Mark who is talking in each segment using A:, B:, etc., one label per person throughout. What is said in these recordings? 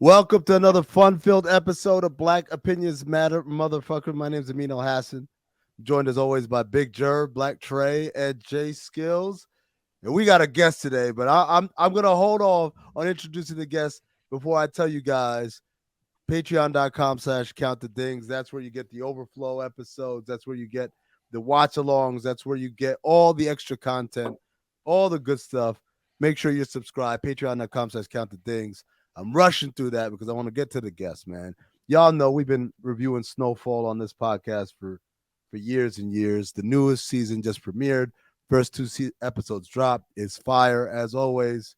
A: Welcome to another fun-filled episode of Black Opinions Matter, motherfucker. My name is Amin Hassan, joined as always by Big Jerv, Black Trey, and Jay Skills. And we got a guest today, but I'm gonna hold off on introducing the guest before I tell you guys. Patreon.com/count the dings. That's where you get the overflow episodes. That's where you get the watch-alongs. That's where you get all the extra content, all the good stuff. Make sure you're subscribed. Patreon.com/count the dings. I'm rushing through that because I want to get to the guests, man. Y'all know we've been reviewing Snowfall on this podcast for years and years. The newest season just premiered. First two episodes dropped. It's fire as always.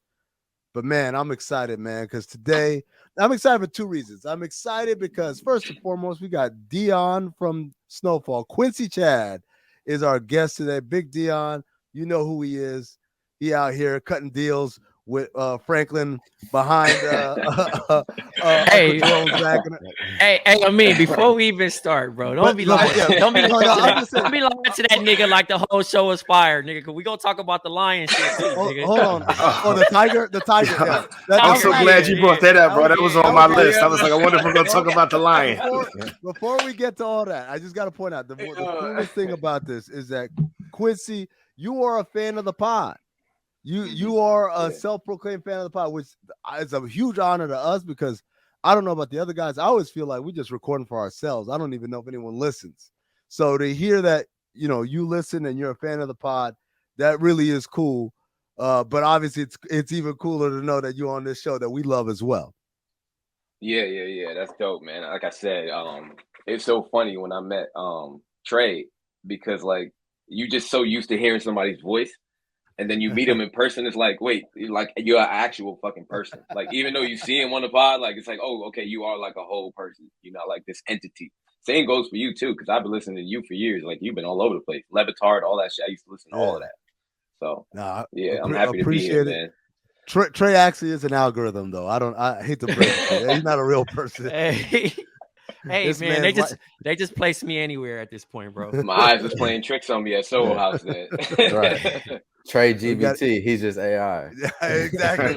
A: But man, I'm excited, man, because today I'm excited for two reasons. I'm excited because first and foremost, we got Dion from Snowfall. Quincy Chad is our guest today. Big Dion, you know who he is. He out here cutting deals with Franklin behind
B: Hey,
A: Uncle Jones
B: hey, I mean, before we even start, bro, don't be lying. Don't be lying to that nigga like the whole show is fired, nigga. Cause we gonna talk about the lion shit too, nigga.
A: Hold on. Oh, the tiger. Yeah.
C: I'm so glad you brought that up, bro. That was on my list. I was like, I wonder if we're gonna talk about the lion.
A: Before we get to all that, I just got to point out the coolest thing about this is that Quincy, you are a fan of the pod. You are a self-proclaimed fan of the pod, which is a huge honor to us because I don't know about the other guys. I always feel like we're just recording for ourselves. I don't even know if anyone listens. So to hear that, you listen and you're a fan of the pod, that really is cool. But obviously it's even cooler to know that you're on this show that we love as well.
C: Yeah. That's dope, man. Like I said, it's so funny when I met Trey because like you just so used to hearing somebody's voice. And then you meet him in person, it's like, wait, like you're an actual fucking person. Like, even though you see him on the pod, like, it's like, oh, okay, you are like a whole person. You're not like this entity. Same goes for you, too, because I've been listening to you for years. Like, you've been all over the place. Levitard, all that shit. I used to listen to all of that. So, I'm happy to be here, man.
A: Trey actually is an algorithm, though. I hate to break it. He's not a real person.
B: Hey, man, they just place me anywhere at this point, bro.
C: My eyes was playing tricks on me at Soho House then.
D: Right. Trey GBT, he's just AI.
A: Yeah, exactly.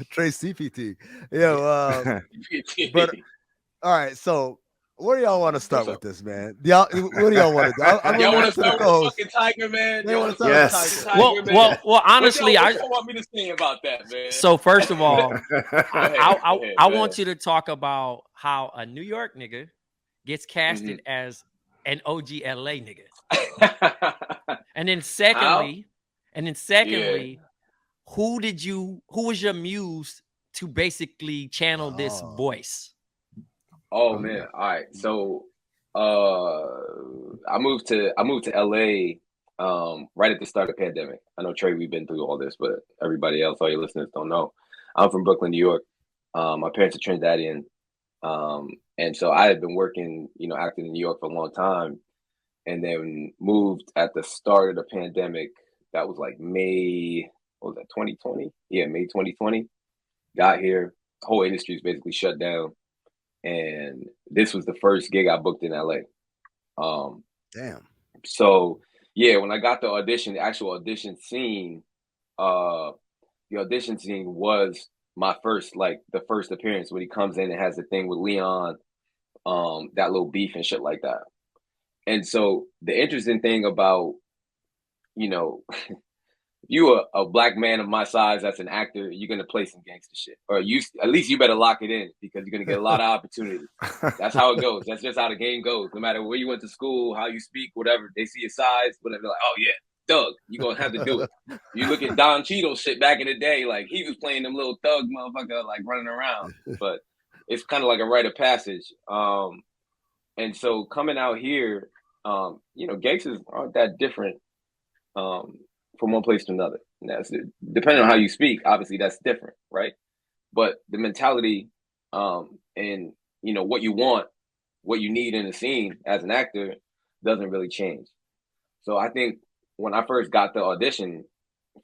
A: Trey CPT. But all right, so where do y'all want to start with this, man? What do y'all want to do?
C: Y'all want to start with the fucking Tiger, man?
D: Yes.
B: Well, honestly,
C: what y'all want me to say about that, man?
B: So first of all, I want you to talk about how a New York nigga gets casted as an OG LA nigga. And then secondly, who was your muse to basically channel this voice?
C: Oh man. All right. So I moved to LA right at the start of the pandemic. I know Trey, we've been through all this, but everybody else, all your listeners don't know. I'm from Brooklyn, New York. My parents are Trinidadian. And so I had been working, acting in New York for a long time. And then moved at the start of the pandemic. That was like May, 2020? Yeah, May 2020. Got here. The whole industry is basically shut down. And this was the first gig I booked in LA.
A: Damn.
C: So, yeah, when I got the audition, the actual audition scene, the audition scene was my first appearance when he comes in and has the thing with Leon, that little beef and shit like that. And so the interesting thing about, you a black man of my size that's an actor, you're going to play some gangster shit. Or at least you better lock it in because you're going to get a lot of opportunities. That's how it goes. That's just how the game goes. No matter where you went to school, how you speak, whatever, they see your size, whatever, they're like, oh, yeah, Doug, you're going to have to do it. You look at Don Cheadle shit back in the day, like he was playing them little thug motherfucker, like running around. But it's kind of like a rite of passage. And so coming out here, gangsters aren't that different from one place to another. And that's it. Depending on how you speak, obviously that's different, right? But the mentality and what you want, what you need in a scene as an actor doesn't really change. So I think when I first got the audition,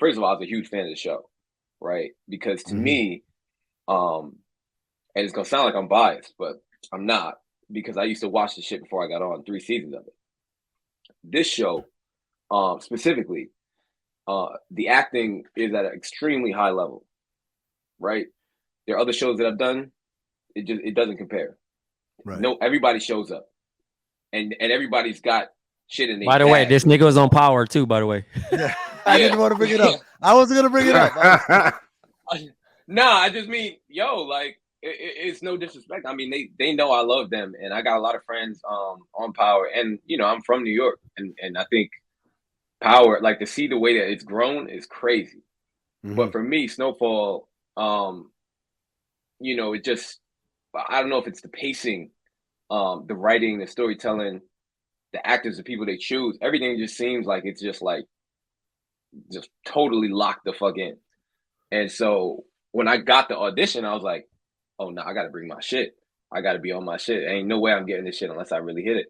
C: first of all, I was a huge fan of the show, right? Because to me, and it's gonna sound like I'm biased, but I'm not, because I used to watch the shit before I got on 3 seasons of it. This show, specifically, the acting is at an extremely high level, right? there are other shows that I've done. It doesn't compare.
A: Right.
C: No, everybody shows up, and everybody's got shit in their
B: By the way, this nigga was on Power too. By the way,
A: Yeah, I didn't want to bring it up. I wasn't gonna bring it up.
C: Nah, I just mean, yo, like it's no disrespect. I mean, they know I love them, and I got a lot of friends on Power, and you know, I'm from New York, and I think Power, like to see the way that it's grown is crazy.
A: Mm-hmm.
C: But for me, Snowfall, you know, it just, I don't know if it's the pacing, the writing, the storytelling, the actors, the people they choose. Everything just seems like it's just totally locked the fuck in. And so when I got the audition, I was like, oh no, I got to bring my shit. I got to be on my shit. Ain't no way I'm getting this shit unless I really hit it.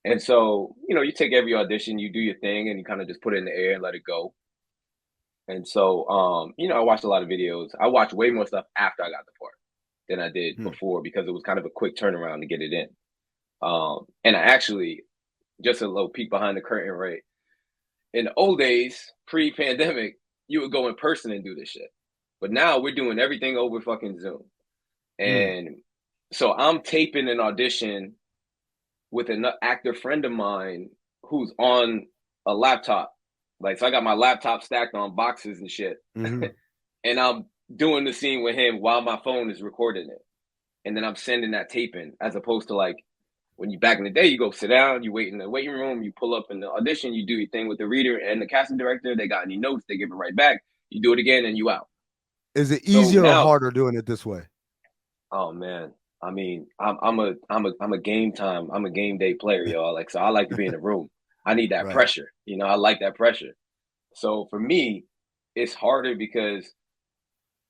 C: And so, you know, you take every audition, you do your thing, and you kind of just put it in the air and let it go. And so, you know, I watched a lot of videos. I watched way more stuff after I got the part than I did before, because it was kind of a quick turnaround to get it in. And I actually, just a little peek behind the curtain, right? In the old days, pre-pandemic, you would go in person and do this shit. But now we're doing everything over fucking Zoom. And so I'm taping an audition with an actor friend of mine who's on a laptop. Like, so I got my laptop stacked on boxes and shit. And I'm doing the scene with him while my phone is recording it. And then I'm sending that tape in, as opposed to like when you back in the day, you go sit down, you wait in the waiting room, you pull up in the audition, you do your thing with the reader and the casting director. They got any notes, they give it right back. You do it again and you out.
A: Is it easier or harder doing it this way?
C: Oh man. I mean, I'm a game time. I'm a game day player, y'all. Like, so I like to be in the room. I need that pressure. You know, I like that pressure. So for me, it's harder because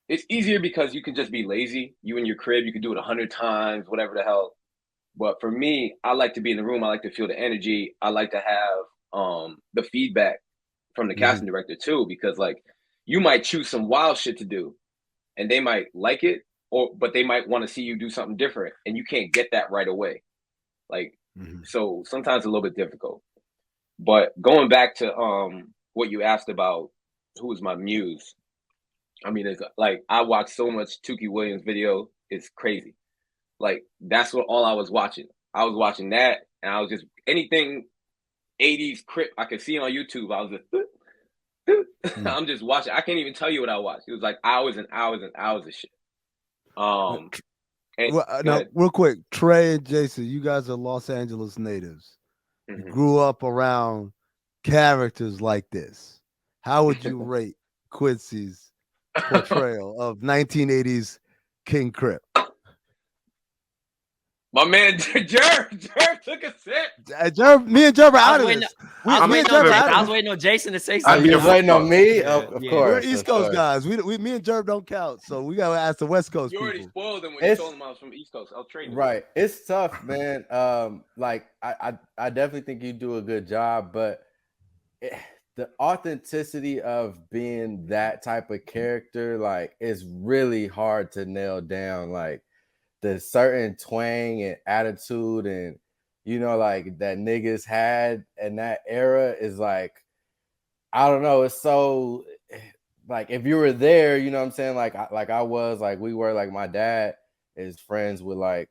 C: it's easier because you can just be lazy. You in your crib, you can do it 100 times, whatever the hell. But for me, I like to be in the room. I like to feel the energy. I like to have the feedback from the casting director too, because like you might choose some wild shit to do and they might like it, but they might want to see you do something different and you can't get that right away. Like, so sometimes it's a little bit difficult. But going back to what you asked about who was my muse, I mean, it's like I watched so much Tukey Williams video. It's crazy. Like, that's what all I was watching. I was watching that, and I was just anything 80s Crip I could see on YouTube. I was just I'm just watching. I can't even tell you what I watched. It was like hours and hours and hours of shit.
A: Now, real quick, Trey and Jason, you guys are Los Angeles natives. You grew up around characters like this. How would you rate Quincy's portrayal of 1980s King Crip?
C: My man Jerv took a sip.
A: Me and Jerv are out of this.
B: I was waiting on Jason to say something.
D: You're waiting on me? Of course.
A: We're East Coast guys. Me and Jerv don't count, so we gotta ask the West Coast.
C: You already spoiled them when you told them I was from East Coast. I'll train you.
D: Right. It's tough, man. Like I definitely think you do a good job, but the authenticity of being that type of character, like, is really hard to nail down. Like, the certain twang and attitude and, you know, like that niggas had in that era is like, I don't know. It's so like, if you were there, you know what I'm saying? Like I was, like, we were, like, my dad is friends with like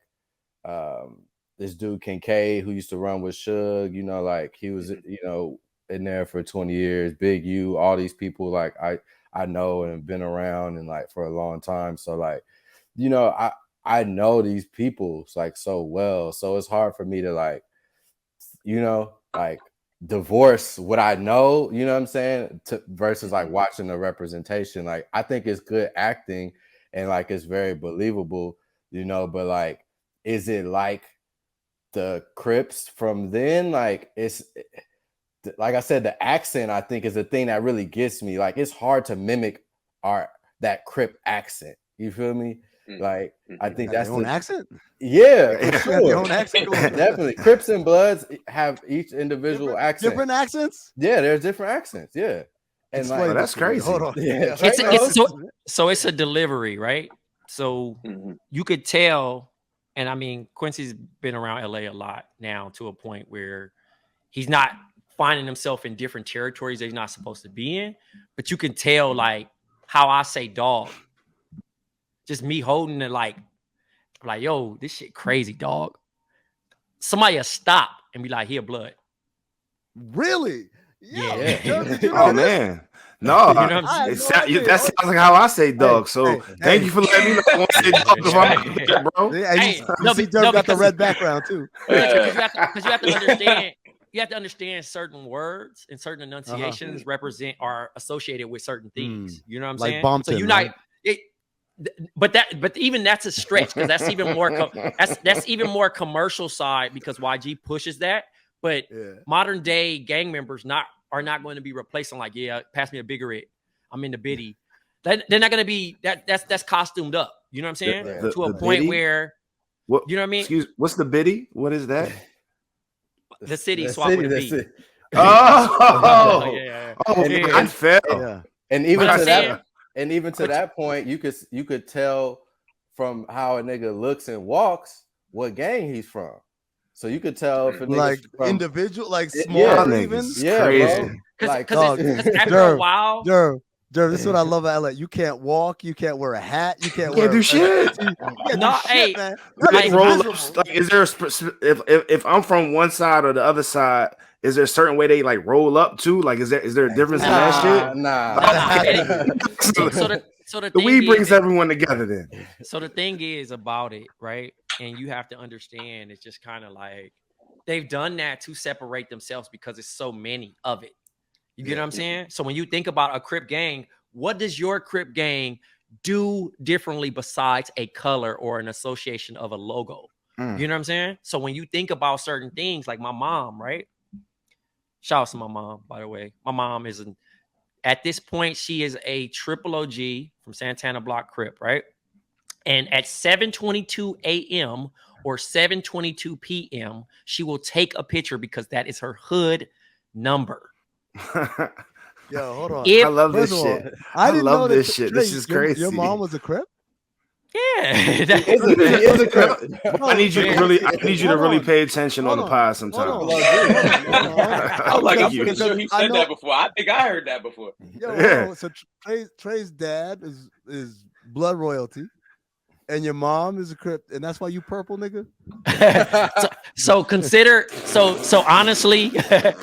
D: this dude Kincaid who used to run with Suge, you know, like he was, you know, in there for 20 years, Big U, all these people like I know and been around and like for a long time. So like, you know, I know these people like so well. So it's hard for me to like, you know, like divorce what I know, you know what I'm saying, versus like watching the representation. Like, I think it's good acting and like it's very believable, you know, but like, is it like the Crips from then? Like, it's like I said, the accent I think is the thing that really gets me. Like, it's hard to mimic that Crip accent. You feel me? Like, I think that's
A: their own accent.
D: Yeah, for sure.
A: Their own accent.
D: Definitely. Crips and Bloods have each individual accent.
A: Different accents?
D: Yeah, there's different accents. Yeah. And like,
E: that's crazy.
A: Hold on.
D: Yeah.
B: So it's a delivery, right? So you could tell, and I mean, Quincy's been around LA a lot now to a point where he's not finding himself in different territories that he's not supposed to be in, but you can tell like how I say dog. just me holding it like, yo, this shit crazy, dog. Somebody will stop and be like, here, blood.
A: Really?
B: Yeah.
E: Oh man. No, that sounds like how I say dog. Thank you for letting me know. I want to say dog, bro.
A: Hey, Jerv got the red background too.
B: Because you have to understand. You have to understand certain words and certain enunciations are associated with certain things. You know what I'm saying?
A: Bompton,
B: so you're not. But even that's a stretch because that's even more. That's even more commercial side because YG pushes that. But modern day gang members are not going to be replacing like, yeah, pass me a biggerette. I'm in the biddy. They're not going to be that's costumed up. You know what I'm saying? To a point biddy? Where you know what I mean?
E: Excuse, what's the biddy? What is that?
B: The city swap with a B.
E: Oh, I fell.
D: Yeah. And even to that point, you could tell from how a nigga looks and walks what gang he's from. So you could tell if a
A: like
D: from,
A: individual, like small, even.
E: Yeah, crazy.
B: Because after a while,
A: Jerv, this is what I love about LA. You can't walk, you can't wear a hat, you can't
E: do shit.
A: Man.
E: Like, roll up, like, is there if I'm from one side or the other side? Is there a certain way they like roll up too? Like, is there a difference in that shit?
B: Nah. So the
E: weed brings everyone together then.
B: So the thing is about it, right? And you have to understand, it's just kind of like they've done that to separate themselves because it's so many of it. You get what I'm saying? So when you think about a Crip gang, what does your Crip gang do differently besides a color or an association of a logo? You know what I'm saying? So when you think about certain things, like my mom, right? Shout out to my mom, by the way. My mom at this point, she is a triple OG from Santana Block Crip, right? And at 7:22 a.m. or 7:22 p.m., she will take a picture because that is her hood number.
A: Yo, hold on.
E: I love this shit. I love this shit. This is crazy.
A: Your mom was a Crip?
B: Yeah.
E: Is a Crip. I need you to really pay attention on the pod sometime.
C: I'm like, I'm pretty sure he said that before. I think I heard that before.
A: Yo, so Trey's dad is blood royalty. And your mom is a Crip, and that's why you purple, nigga.
B: so consider so honestly, that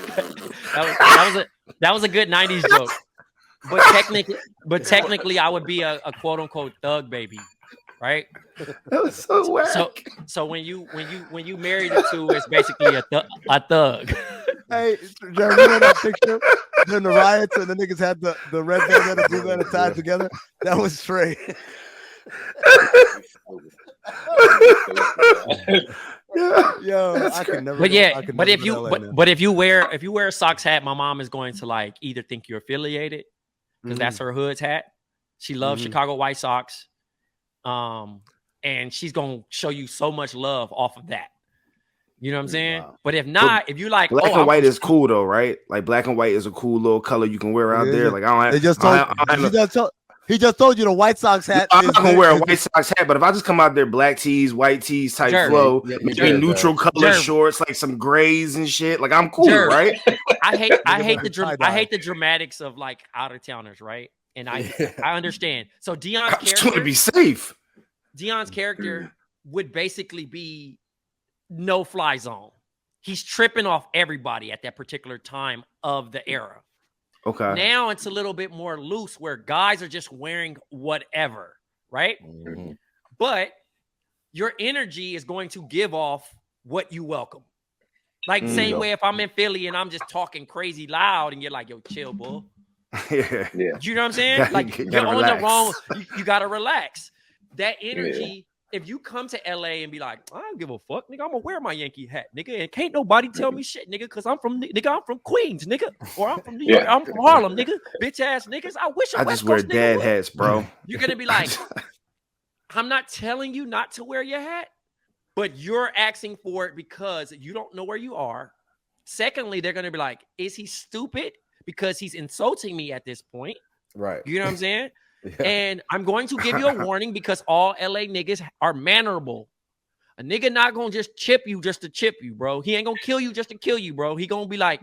B: was a good 90s joke. But technically, I would be a quote unquote thug baby, right?
E: That was so whack.
B: So when you married the two, it's basically a thug.
A: Hey, Jerv, you know that picture during the riots and the niggas had the red band and the blue band tied together? That was Trey. Yo, I could never.
B: But if you wear a Sox hat, my mom is going to like either think you're affiliated because that's her hood's hat. She loves Chicago White Sox, and she's gonna show you so much love off of that. You know what I'm saying? Wow. But if not, if you like
E: black and white is cool though, right? Like black and white is a cool little color you can wear out there. Like
A: he just told you the White Sox hat.
E: I'm not gonna wear a White Sox hat, but if I just come out there black tees, white tees type flow, maybe neutral color shorts, like some grays and shit, like I'm cool, right?
B: I hate the dramatics of like out of towners, right? And I understand. So Deion's character,
E: just want to be safe.
B: Deion's character would basically be no fly zone. He's tripping off everybody at that particular time of the era.
E: Okay.
B: Now it's a little bit more loose where guys are just wearing whatever, right? But your energy is going to give off what you welcome. Like the same way if I'm in Philly and I'm just talking crazy loud and you're like, yo, chill, bull.
E: Yeah.
B: You know what I'm saying? Like you're on the wrong, you got to relax. That energy, if you come to LA and be like, I don't give a fuck, nigga, I'm gonna wear my Yankee hat, nigga, and can't nobody tell me shit, nigga, because I'm from Queens, nigga, or I'm from New York, I'm from Harlem, nigga, bitch ass niggas. I wish
E: I just wear dad hats, bro.
B: You're gonna be like, I'm not telling you not to wear your hat, but you're asking for it because you don't know where you are. Secondly, they're gonna be like, is he stupid because he's insulting me at this point?
D: Right.
B: You know what I'm saying? And I'm going to give you a warning because all LA niggas are mannerable. A nigga not gonna just chip you just to chip you, bro. He ain't gonna kill you just to kill you, bro. He gonna be like,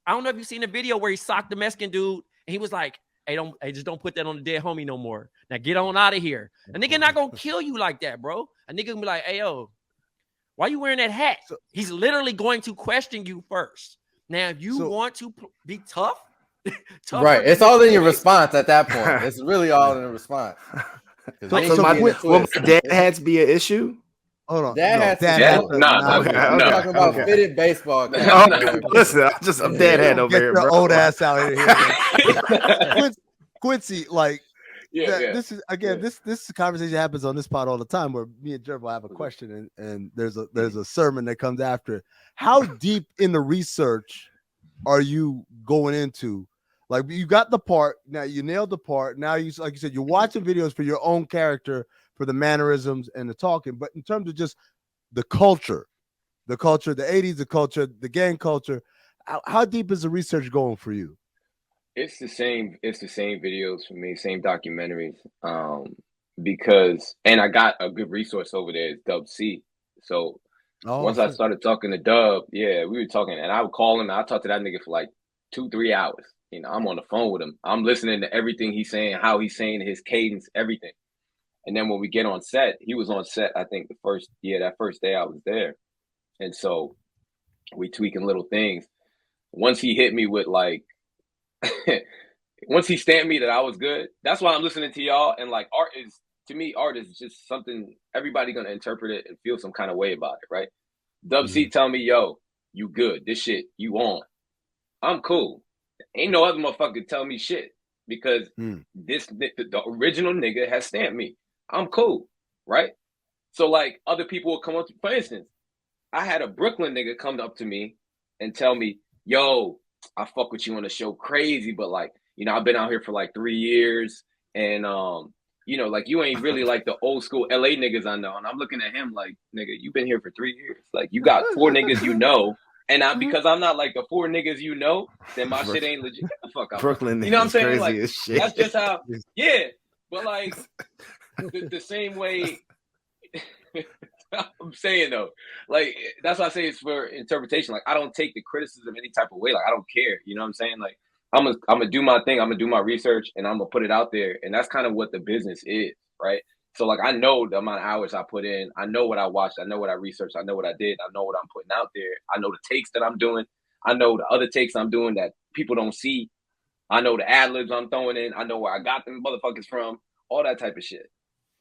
B: I don't know if you've seen a video where he socked the Mexican dude and he was like, hey, just don't put that on the dead homie no more. Now get on out of here. A nigga not gonna kill you like that, bro. A nigga gonna be like, hey, yo, why you wearing that hat? He's literally going to question you first. Now, if you want to be tough,
D: right? It's all in your response at that point. It's really all in the response.
E: Will my dad hats be an issue?
A: Hold on.
C: Dad
A: hats.
C: No.
D: I'm talking about fitted baseball.
E: Listen, I'm dad hat over here, bro.
A: Old ass out here. Quincy, like, this is again. This conversation happens on this pod all the time, where me and Jerv will have a question, and there's a sermon that comes after. How deep in the research are you going into? Like, you got the part, now you nailed the part. Now you, like you said, you're watching videos for your own character, for the mannerisms and the talking. But in terms of just the culture, the 80s, the culture, the gang culture, how deep is the research going for you?
C: It's the same videos for me, same documentaries. Because, and I got a good resource over there, Dub C. So once I started talking to Dub, we were talking, and I would call him, and I talked to that nigga for like 2-3 hours. You know, I'm on the phone with him. I'm listening to everything he's saying, how he's saying, his cadence, everything. And then when we get on set, he was on set, I think that first day I was there. And so we tweaking little things. Once he hit me with like, once he stamped me that I was good, that's why I'm listening to y'all. And like, art is just something, everybody gonna interpret it and feel some kind of way about it, right? Dub C tell me, yo, you good, this shit, you on. I'm cool. Ain't no other motherfucker tell me shit, because the original nigga has stamped me. I'm cool, right? So like, other people will come up to, for instance, I had a Brooklyn nigga come up to me and tell me, yo, I fuck with you on the show crazy, but like, you know, I've been out here for like 3 years, and you know, like, you ain't really like the old school LA niggas I know. And I'm looking at him like, nigga, you've been here for 3 years. Like, you got 4 niggas you know. And because I'm not like the 4 niggas you know, then my shit ain't legit. Get the fuck out.
E: Brooklyn,
C: you know what I'm saying?
E: Like,
C: that's just how. Yeah, but like the same way. I'm saying though, like, that's why I say it's for interpretation. Like, I don't take the criticism any type of way. Like, I don't care. You know what I'm saying? Like, I'm gonna do my thing. I'm gonna do my research, and I'm gonna put it out there. And that's kind of what the business is, right? So like, I know the amount of hours I put in. I know what I watched. I know what I researched. I know what I did. I know what I'm putting out there. I know the takes that I'm doing. I know the other takes I'm doing that people don't see. I know the ad libs I'm throwing in. I know where I got them motherfuckers from. All that type of shit.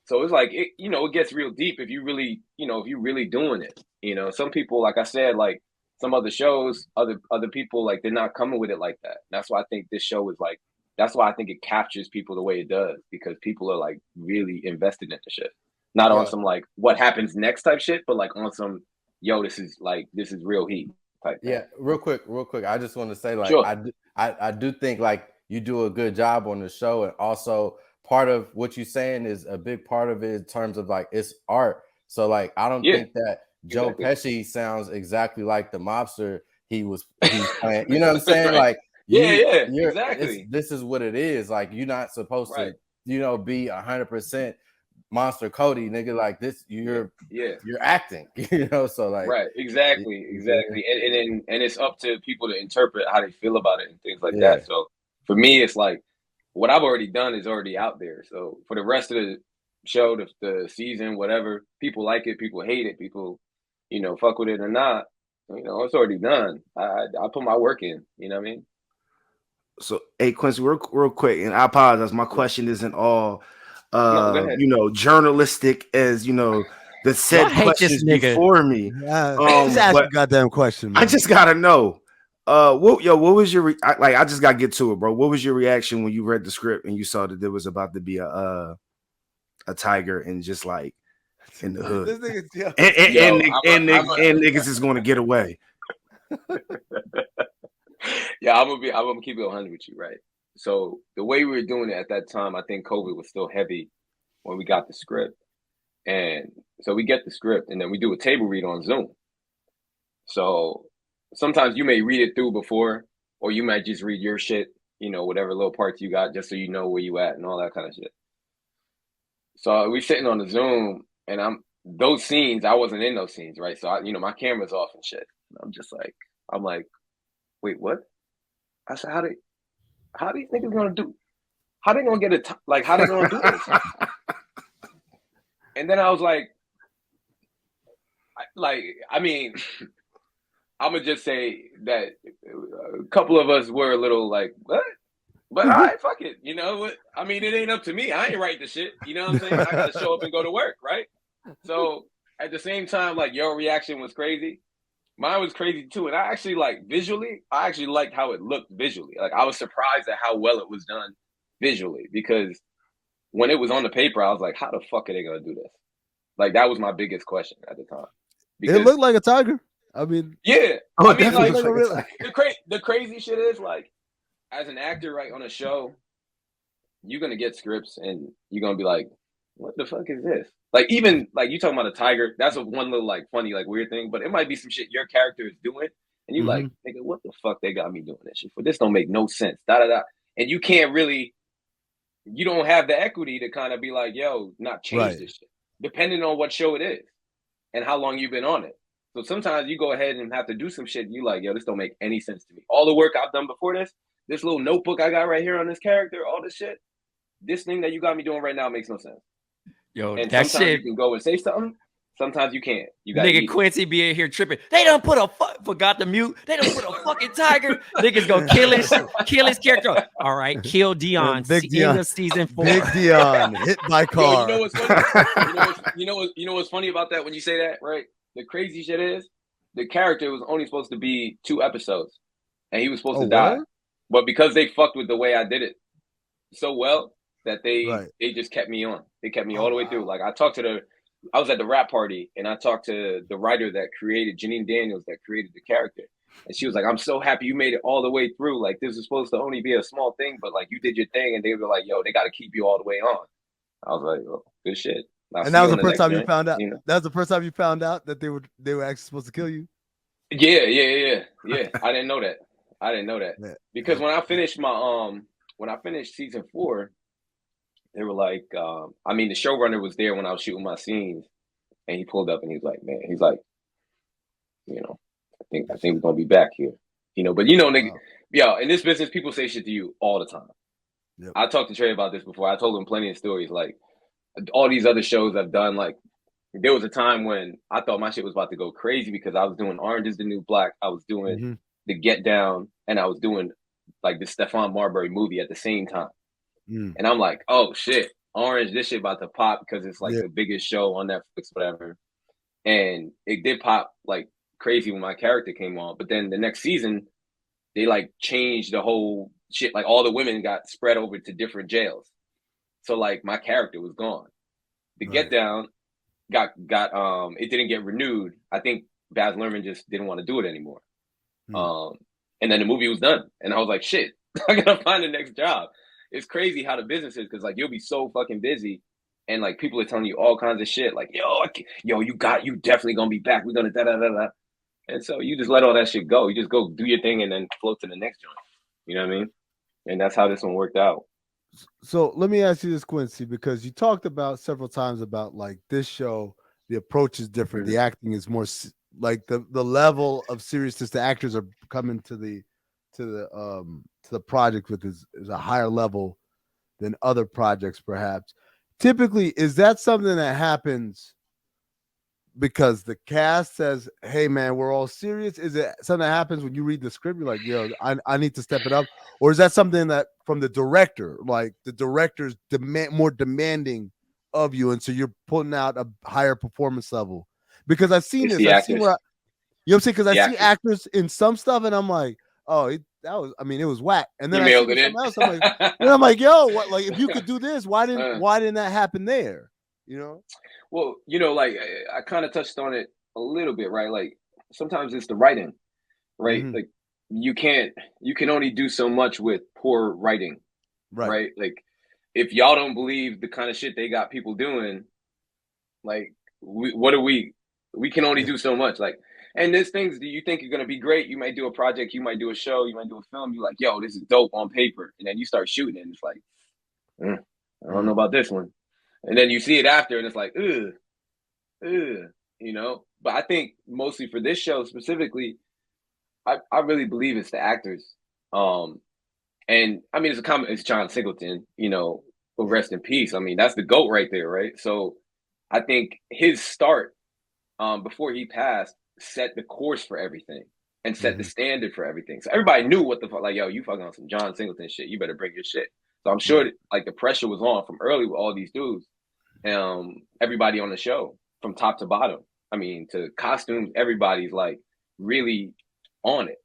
C: So it's like, it gets real deep if you really, if you're really doing it. You know, some people, like I said, like some other shows, other people, like, they're not coming with it like that. That's why I think this show is like, that's why I think it captures people the way it does, because people are like really invested in the shit. Not on some like what happens next type shit, but like on some, yo, this is real heat type thing.
D: Yeah, real quick. I just want to say, like,
C: sure.
D: I do think like you do a good job on the show, and also part of what you're saying is a big part of it in terms of like it's art. So like, I don't think that Joe Pesci sounds exactly like the mobster he's playing. You know what I'm saying?
C: Right.
D: Like,
C: exactly.
D: This is what it is. Like, you're not supposed to, be 100% Monster Cody, nigga. Like this, you're acting. So like,
C: right, exactly. And it's up to people to interpret how they feel about it and things like that. So for me, it's like what I've already done is already out there. So for the rest of the show, the season, whatever, people like it, people hate it, people, fuck with it or not. It's already done. I put my work in. You know what I mean?
E: So, hey, Quincy, real quick, and I apologize. My question isn't all, journalistic as the said questions before me.
A: Just ask a goddamn question, man.
E: I just gotta know. What was your I just gotta get to it, bro. What was your reaction when you read the script and you saw that there was about to be a tiger and just like in the hood, and niggas is going to get away?
C: Yeah, I'm gonna keep it 100 with you, right? So the way we were doing it at that time, I think COVID was still heavy when we got the script, and so we get the script and then we do a table read on Zoom. So sometimes you may read it through before, or you might just read your shit, whatever little parts you got, just so you know where you at and all that kind of shit. So we sitting on the Zoom, and those scenes, I wasn't in those scenes, right? So my camera's off and shit. I'm like, wait, what? I said, how these niggas gonna do? how they gonna get how they gonna do this? And then I was like, I mean, I'm gonna just say that a couple of us were a little like, what? But all right, fuck it. You know what? I mean, it ain't up to me. I ain't write the shit. You know what I'm saying? I gotta show up and go to work, right? So at the same time, like your reaction was crazy. Mine was crazy too. And I actually visually, I actually liked how it looked visually. Like I was surprised at how well it was done visually, because when it was on the paper, I was like, how the fuck are they gonna do this? Like that was my biggest question at the time.
A: Because, it looked like a tiger. I mean,
C: yeah.
E: Oh,
C: I mean, like
A: the
C: crazy shit is like, as an actor, right, on a show, you're gonna get scripts and you're gonna be like, what the fuck is this? Like, even like you talking about a tiger, that's one little like funny, like weird thing, but it might be some shit your character is doing, and you like, nigga, what the fuck they got me doing this shit for? This don't make no sense. Da da da. And you can't really, you don't have the equity to kind of be like, yo, not change this shit, depending on what show it is and how long you've been on it. So sometimes you go ahead and have to do some shit and you like, yo, this don't make any sense to me. All the work I've done before this little notebook I got right here on this character, all this shit, this thing that you got me doing right now makes no sense.
B: Yo,
C: and
B: that
C: sometimes
B: shit.
C: you can go and say something. Sometimes you can't. You got
B: nigga Quincy be in here tripping. They done put forgot the mute. They done put a fucking tiger. Niggas gonna kill his character. All right, kill Dion.
A: Big Dion.
B: End of season 4.
A: Big Dion hit by car.
C: Yo, you know what's funny? you know what's funny about that when you say that, right? The crazy shit is the character was only supposed to be 2 episodes, and he was supposed to die. But because they fucked with the way I did it so well that they just kept me on. They kept me all the way through. Like I was at the rap party and I talked to the writer that created Janine Daniels that created the character. And she was like, I'm so happy you made it all the way through. Like this was supposed to only be a small thing, but like you did your thing. And they were like, yo, they got to keep you all the way on. I was like, oh, good shit.
A: And that was the first time you found out. You know? That was the first time you found out that they were actually supposed to kill you.
C: Yeah. I didn't know that. Yeah. Because when I finished season 4, they were like, I mean, the showrunner was there when I was shooting my scenes, and he pulled up and he's like, you know, I think we're gonna be back here, you know. But you know, nigga, yo, in this business, people say shit to you all the time. Yep. I talked to Trey about this before. I told him plenty of stories, like all these other shows I've done. Like there was a time when I thought my shit was about to go crazy because I was doing Orange is the New Black, I was doing The Get Down, and I was doing like the Stephon Marbury movie at the same time. And I'm like, oh shit, Orange, this shit about to pop because it's like the biggest show on Netflix, whatever. And it did pop like crazy when my character came on. But then the next season, they like changed the whole shit. Like all the women got spread over to different jails. So like my character was gone. The Get Down got it didn't get renewed. I think Baz Luhrmann just didn't want to do it anymore. And then the movie was done. And I was like, shit, I gotta find the next job. It's crazy how the business is because like you'll be so fucking busy and like people are telling you all kinds of shit like you definitely gonna be back, we're gonna da da da da, and so you just let all that shit go. You just go do your thing and then float to the next joint. You know what I mean? And that's how this one worked out.
A: So let me ask you this, Quincy, because you talked about several times about like this show, the approach is different. The acting is more like the level of seriousness the actors are coming to the project with is a higher level than other projects, perhaps. Typically, is that something that happens because the cast says, hey man, we're all serious? Is it something that happens when you read the script, you're like, yo, I need to step it up? Or is that something that from the director, like the director's more demanding of you, and so you're putting out a higher performance level? Because I've seen this, you know what I'm saying? Because I see actors in some stuff and I'm like, oh, it was whack. And then I see something else. I'm like, yo, what? Like, if you could do this, why didn't that happen there? You know?
C: Well, you know, like I kind of touched on it a little bit, right? Like sometimes it's the writing, right? Like you can only do so much with poor writing, right? Like if y'all don't believe the kind of shit they got people doing, like we can only do so much, like. And there's things that you think are going to be great. You might do a project, you might do a show, you might do a film. You're like, yo, this is dope on paper. And then you start shooting it and it's like, I don't know about this one. And then you see it after and it's like, you know. But I think mostly for this show specifically, I really believe it's the actors. And I mean, it's John Singleton, you know, but rest in peace. I mean, that's the GOAT right there, right? So I think his start before he passed set the course for everything and set the standard for everything. So everybody knew what the fuck, like, yo, you fucking on some John Singleton shit. You better bring your shit. So I'm sure that, like, the pressure was on from early with all these dudes. Everybody on the show from top to bottom. I mean, to costumes, everybody's like really on it.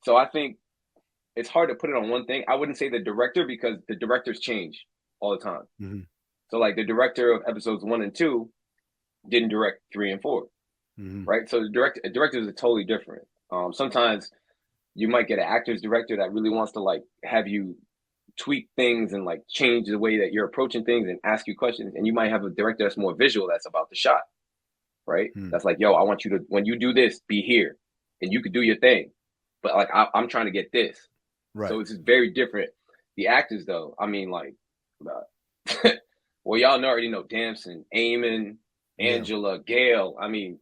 C: So I think it's hard to put it on one thing. I wouldn't say the director because the directors change all the time.
A: Mm-hmm.
C: So like the director of episodes 1 and 2 didn't direct 3 and 4, right? So the directors are totally different. Sometimes you might get an actor's director that really wants to like have you tweak things and like change the way that you're approaching things and ask you questions. And you might have a director that's more visual, that's about the shot, right? That's like, yo, I want you to, when you do this, be here and you could do your thing. But like, I'm trying to get this.
A: Right.
C: So it's very different. The actors though, I mean like, well, y'all already know Damson, Amin, Angela, Gail. I mean,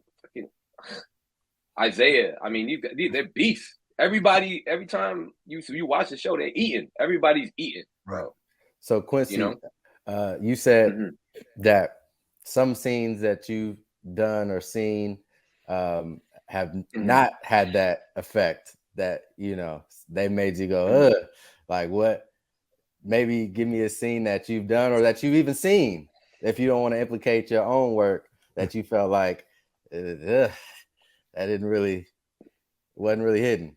C: Isaiah. I mean, they're beasts. Everybody, every time you watch the show, they're eating. Everybody's eating.
A: Right.
C: Bro.
D: So Quincy,
C: You know?
D: You said that some scenes that you've done or seen have not had that effect, that, you know, they made you go, ugh. Like what? Maybe give me a scene that you've done or that you've even seen, if you don't want to implicate your own work, that you felt like that wasn't really hidden.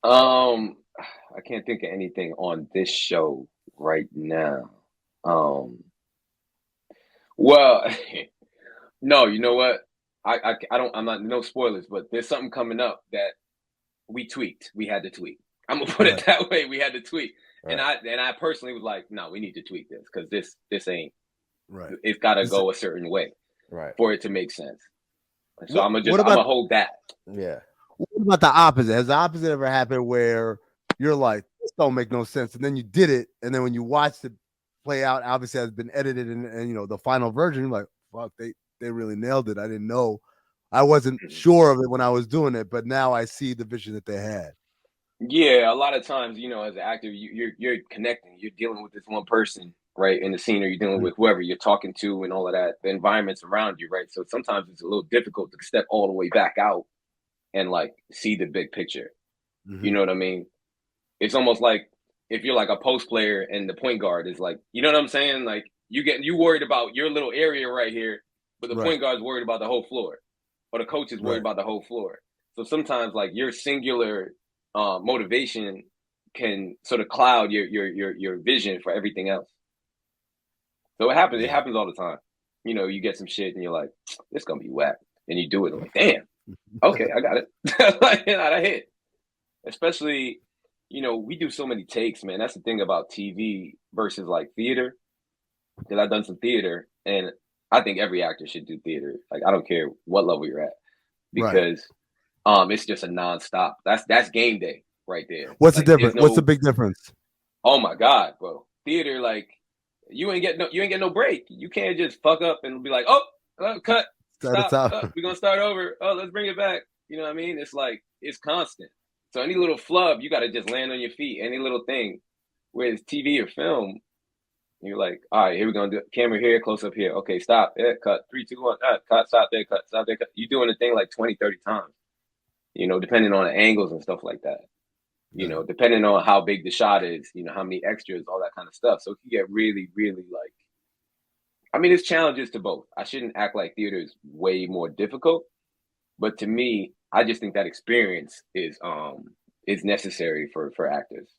C: I can't think of anything on this show right now. Well, no, you know what? I'm not, no spoilers, but there's something coming up that we tweaked. We had to tweak. I'm gonna put it that way. We had to tweak. Right. And I personally was like, no, we need to tweak this because this ain't right. It's got to go a certain way,
D: right,
C: for it to make sense. So I'm gonna hold that.
D: Yeah.
A: What about the opposite? Has the opposite ever happened where you're like, this don't make no sense, and then you did it, and then when you watched it play out, obviously has been edited, and you know the final version, you're like, fuck, they really nailed it. I didn't know, I wasn't sure of it when I was doing it, but now I see the vision that they had.
C: Yeah, a lot of times, you know, as an actor, you're connecting, you're dealing with this one person, right, in the scene, or you're dealing with whoever you're talking to and all of that, the environment's around you, right? So sometimes it's a little difficult to step all the way back out and like see the big picture. You know what I mean? It's almost like if you're like a post player and the point guard is like, you know what I'm saying? Like you worried about your little area right here, but the point guard's worried about the whole floor, or the coach is worried about the whole floor. So sometimes like your singular motivation can sort of cloud your vision for everything else. So it happens. It happens all the time. You know, you get some shit and you're like, "This gonna be whack," and you do it. I'm like, damn, okay, I got it. Like, you know, that hit. Especially, you know, we do so many takes, man. That's the thing about TV versus like theater. Because I've done some theater, and I think every actor should do theater. Like, I don't care what level you're at, because it's just a nonstop. That's game day right there.
A: What's the difference? What's the big difference?
C: Oh my God, bro! Theater, like you ain't get no break. You can't just fuck up and be like, oh, cut, stop. We're gonna start over. Oh, let's bring it back. You know what I mean? It's like it's constant. So any little flub, you got to just land on your feet. Any little thing. Whereas TV or film, you're like, all right, here we're gonna do it. Camera here, close up here. Okay, stop. Yeah, cut. 3, 2, 1. Cut. Stop there. Cut. Stop there. Cut. You're doing the thing like 20, 30 times. You know, depending on the angles and stuff like that. You know, depending on how big the shot is. You know, how many extras, all that kind of stuff. So it can get really, really like. I mean, it's challenges to both. I shouldn't act like theater is way more difficult, but to me, I just think that experience is necessary for actors.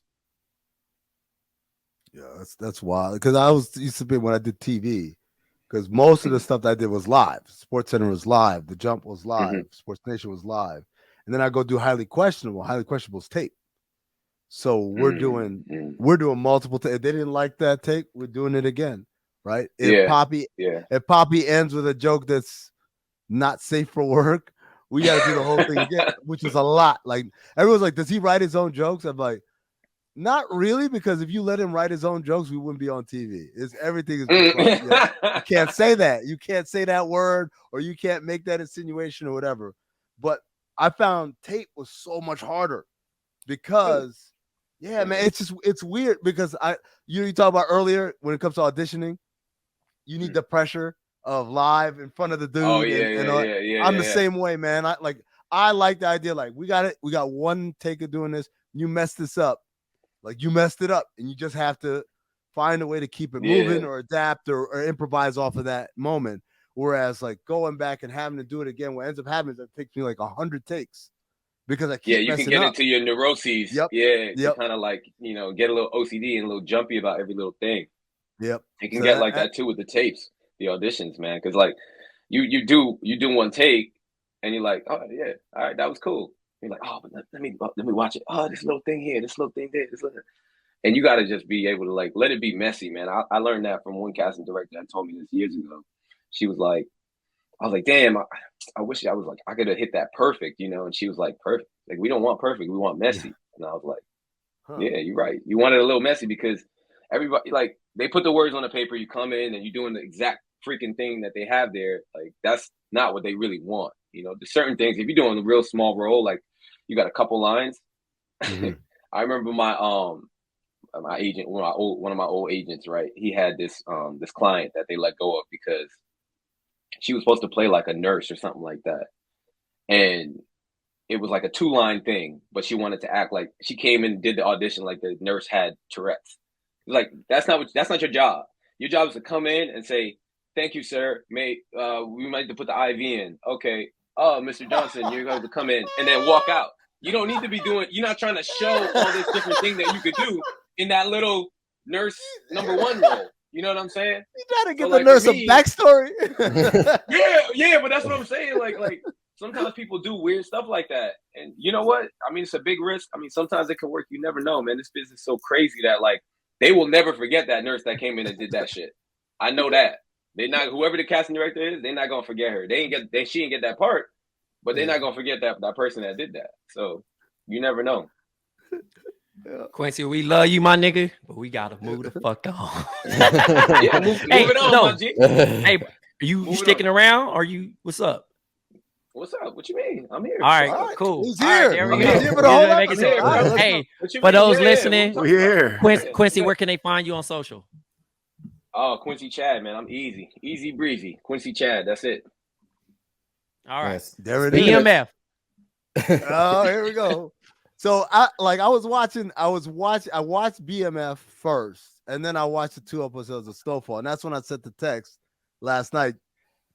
A: Yeah, that's wild. Because used to be when I did TV, because most of the stuff that I did was live. Sports Center was live. The Jump was live. Sports Nation was live. And then I go do Highly Questionable. Highly Questionable's tape. So we're doing multiple takes. If they didn't like that take, we're doing it again, right? If Poppy ends with a joke that's not safe for work, we got to do the whole thing again, which is a lot. Like everyone's like, does he write his own jokes? I'm like, not really, because if you let him write his own jokes, we wouldn't be on TV. Everything is like, you can't say that. You can't say that word, or you can't make that insinuation or whatever. But I found tape was so much harder because Yeah, man, it's weird because you talked about earlier when it comes to auditioning, you need the pressure of live in front of the dude.
C: Oh yeah.
A: I'm the same way, man. I like the idea. Like we got one take of doing this. You messed this up, like you messed it up, and you just have to find a way to keep it moving or adapt or improvise off of that moment. Whereas like going back and having to do it again, what ends up happening is it takes me like 100 takes. Because I keep
C: you can get into your neuroses.
A: Yep.
C: To kind of like, get a little OCD and a little jumpy about every little thing.
A: Yep.
C: It can get like that too with the tapes, the auditions, man. Because like you do one take and you're like, oh yeah, all right, that was cool. You're like, oh, but let me watch it. Oh, this little thing here, this little thing there, and you got to just be able to like let it be messy, man. I learned that from one casting director that told me this years ago. She was like, I was like, damn, I wish I was like, I could have hit that perfect, and she was like, perfect. Like, we don't want perfect, we want messy. And I was like, yeah, you're right. You want it a little messy because everybody, like, they put the words on the paper, you come in and you're doing the exact freaking thing that they have there. Like, that's not what they really want. There's certain things, if you're doing a real small role, like you got a couple lines. Mm-hmm. I remember my agent, one of my old agents, right? He had this client that they let go of because she was supposed to play like a nurse or something like that. And it was like a 2-line thing, but she wanted to act like she came and did the audition like the nurse had Tourette's. Like, that's not your job. Your job is to come in and say, thank you, sir. We might have to put the IV in. Okay. Oh, Mr. Johnson, you're going to come in and then walk out. You don't need to be you're not trying to show all this different thing that you could do in that little nurse number 1 role. You know what I'm saying?
A: You gotta give the nurse a backstory.
C: yeah, but that's what I'm saying. Like sometimes people do weird stuff like that. And you know what? I mean, it's a big risk. I mean, sometimes it can work. You never know, man. This business is so crazy that like they will never forget that nurse that came in and did that shit. I know that. They're not, whoever the casting director is, they're not gonna forget her. She didn't get that part, but they're not gonna forget that person that did that. So you never know.
B: Quincy, we love you, my nigga, but we gotta move the fuck on.
C: Move it on, my G.
B: Hey, you sticking around? Or what's up?
C: What's up? What you mean? I'm here.
B: All right, cool.
A: He's here.
B: There we go. Hey, for those listening,
E: we're here.
B: Quincy, where can they find you on social?
C: Oh, Quincy Chad, man. I'm easy breezy. Quincy Chad, that's it.
B: All right,
A: there it
B: BMF.
A: Oh, here we go. So I watched BMF first, and then I watched the 2 episodes of Snowfall, and that's when I sent the text last night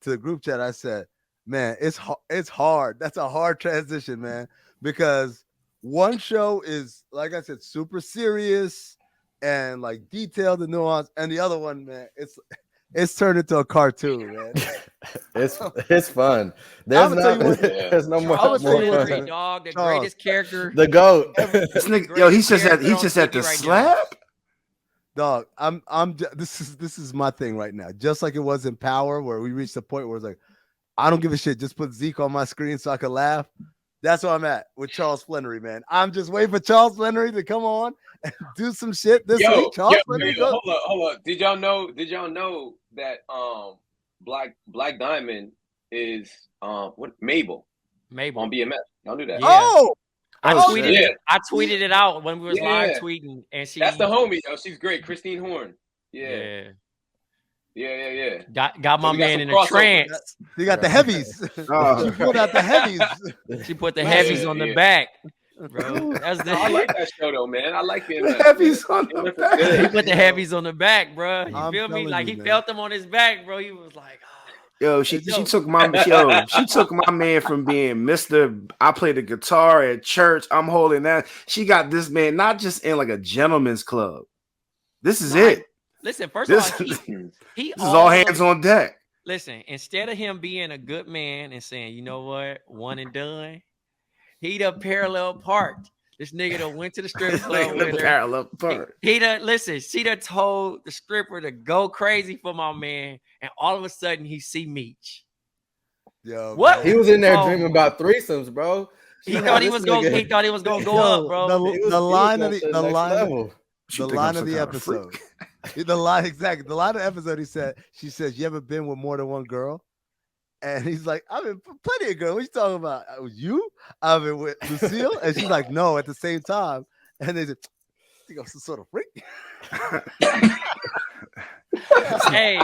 A: to the group chat. I said, "Man, it's hard. That's a hard transition, man, because one show is, like I said, super serious and like detailed and nuanced, and the other one, man, it's turned into a cartoon, man.
D: It's fun. There's no more
B: Charles
D: fun.
B: Landry, dog, the greatest character,
D: the GOAT.
E: He's just at the slap.
A: Dog, this is my thing right now. Just like it was in Power, where we reached the point where it's like, I don't give a shit. Just put Zeke on my screen so I can laugh. That's where I'm at with Charles Flannery, man. I'm just waiting for Charles Flannery to come on and do some shit this week. Charles Flannery,
C: hold up. Did y'all know that Black Diamond is Mabel on BMF? Y'all knew that?
B: Yeah.
A: Oh,
B: I tweeted it out when we was live tweeting, and
C: that's the homie. Yo, she's great, Christine Horn. Yeah.
B: Got my man in a trance.
A: You got the heavies. She pulled out the heavies.
B: She put the heavies on the back. Bro,
C: I like that show though, man. I like it.
E: The heavies on the back.
B: He put the heavies on the back, bro. You feel me? Like he felt them on his back, bro. He was like,
E: Yo, she took my man from being Mr. I play the guitar at church. I'm holding that. She got this man not just in like a gentleman's club. This is it.
B: Listen, first of all, he
E: this is all hands on deck.
B: Listen, instead of him being a good man and saying, you know what, one and done, he done parallel parked. This nigga done went to the strip club with her.
E: Parallel park.
B: He done, listen, she done told the stripper to go crazy for my man, and all of a sudden he see Meech.
A: Yo,
B: what?
A: Man.
D: He was in there dreaming about threesomes, bro.
B: He thought he was gonna go up, bro.
A: The line of the episode. The line of the episode, she says, you ever been with more than one girl? And he's like, I've been plenty of girls. What you talking about? You? I've been with Lucille? And she's like, no, at the same time. And they said, think I'm some sort of freak.
B: Hey,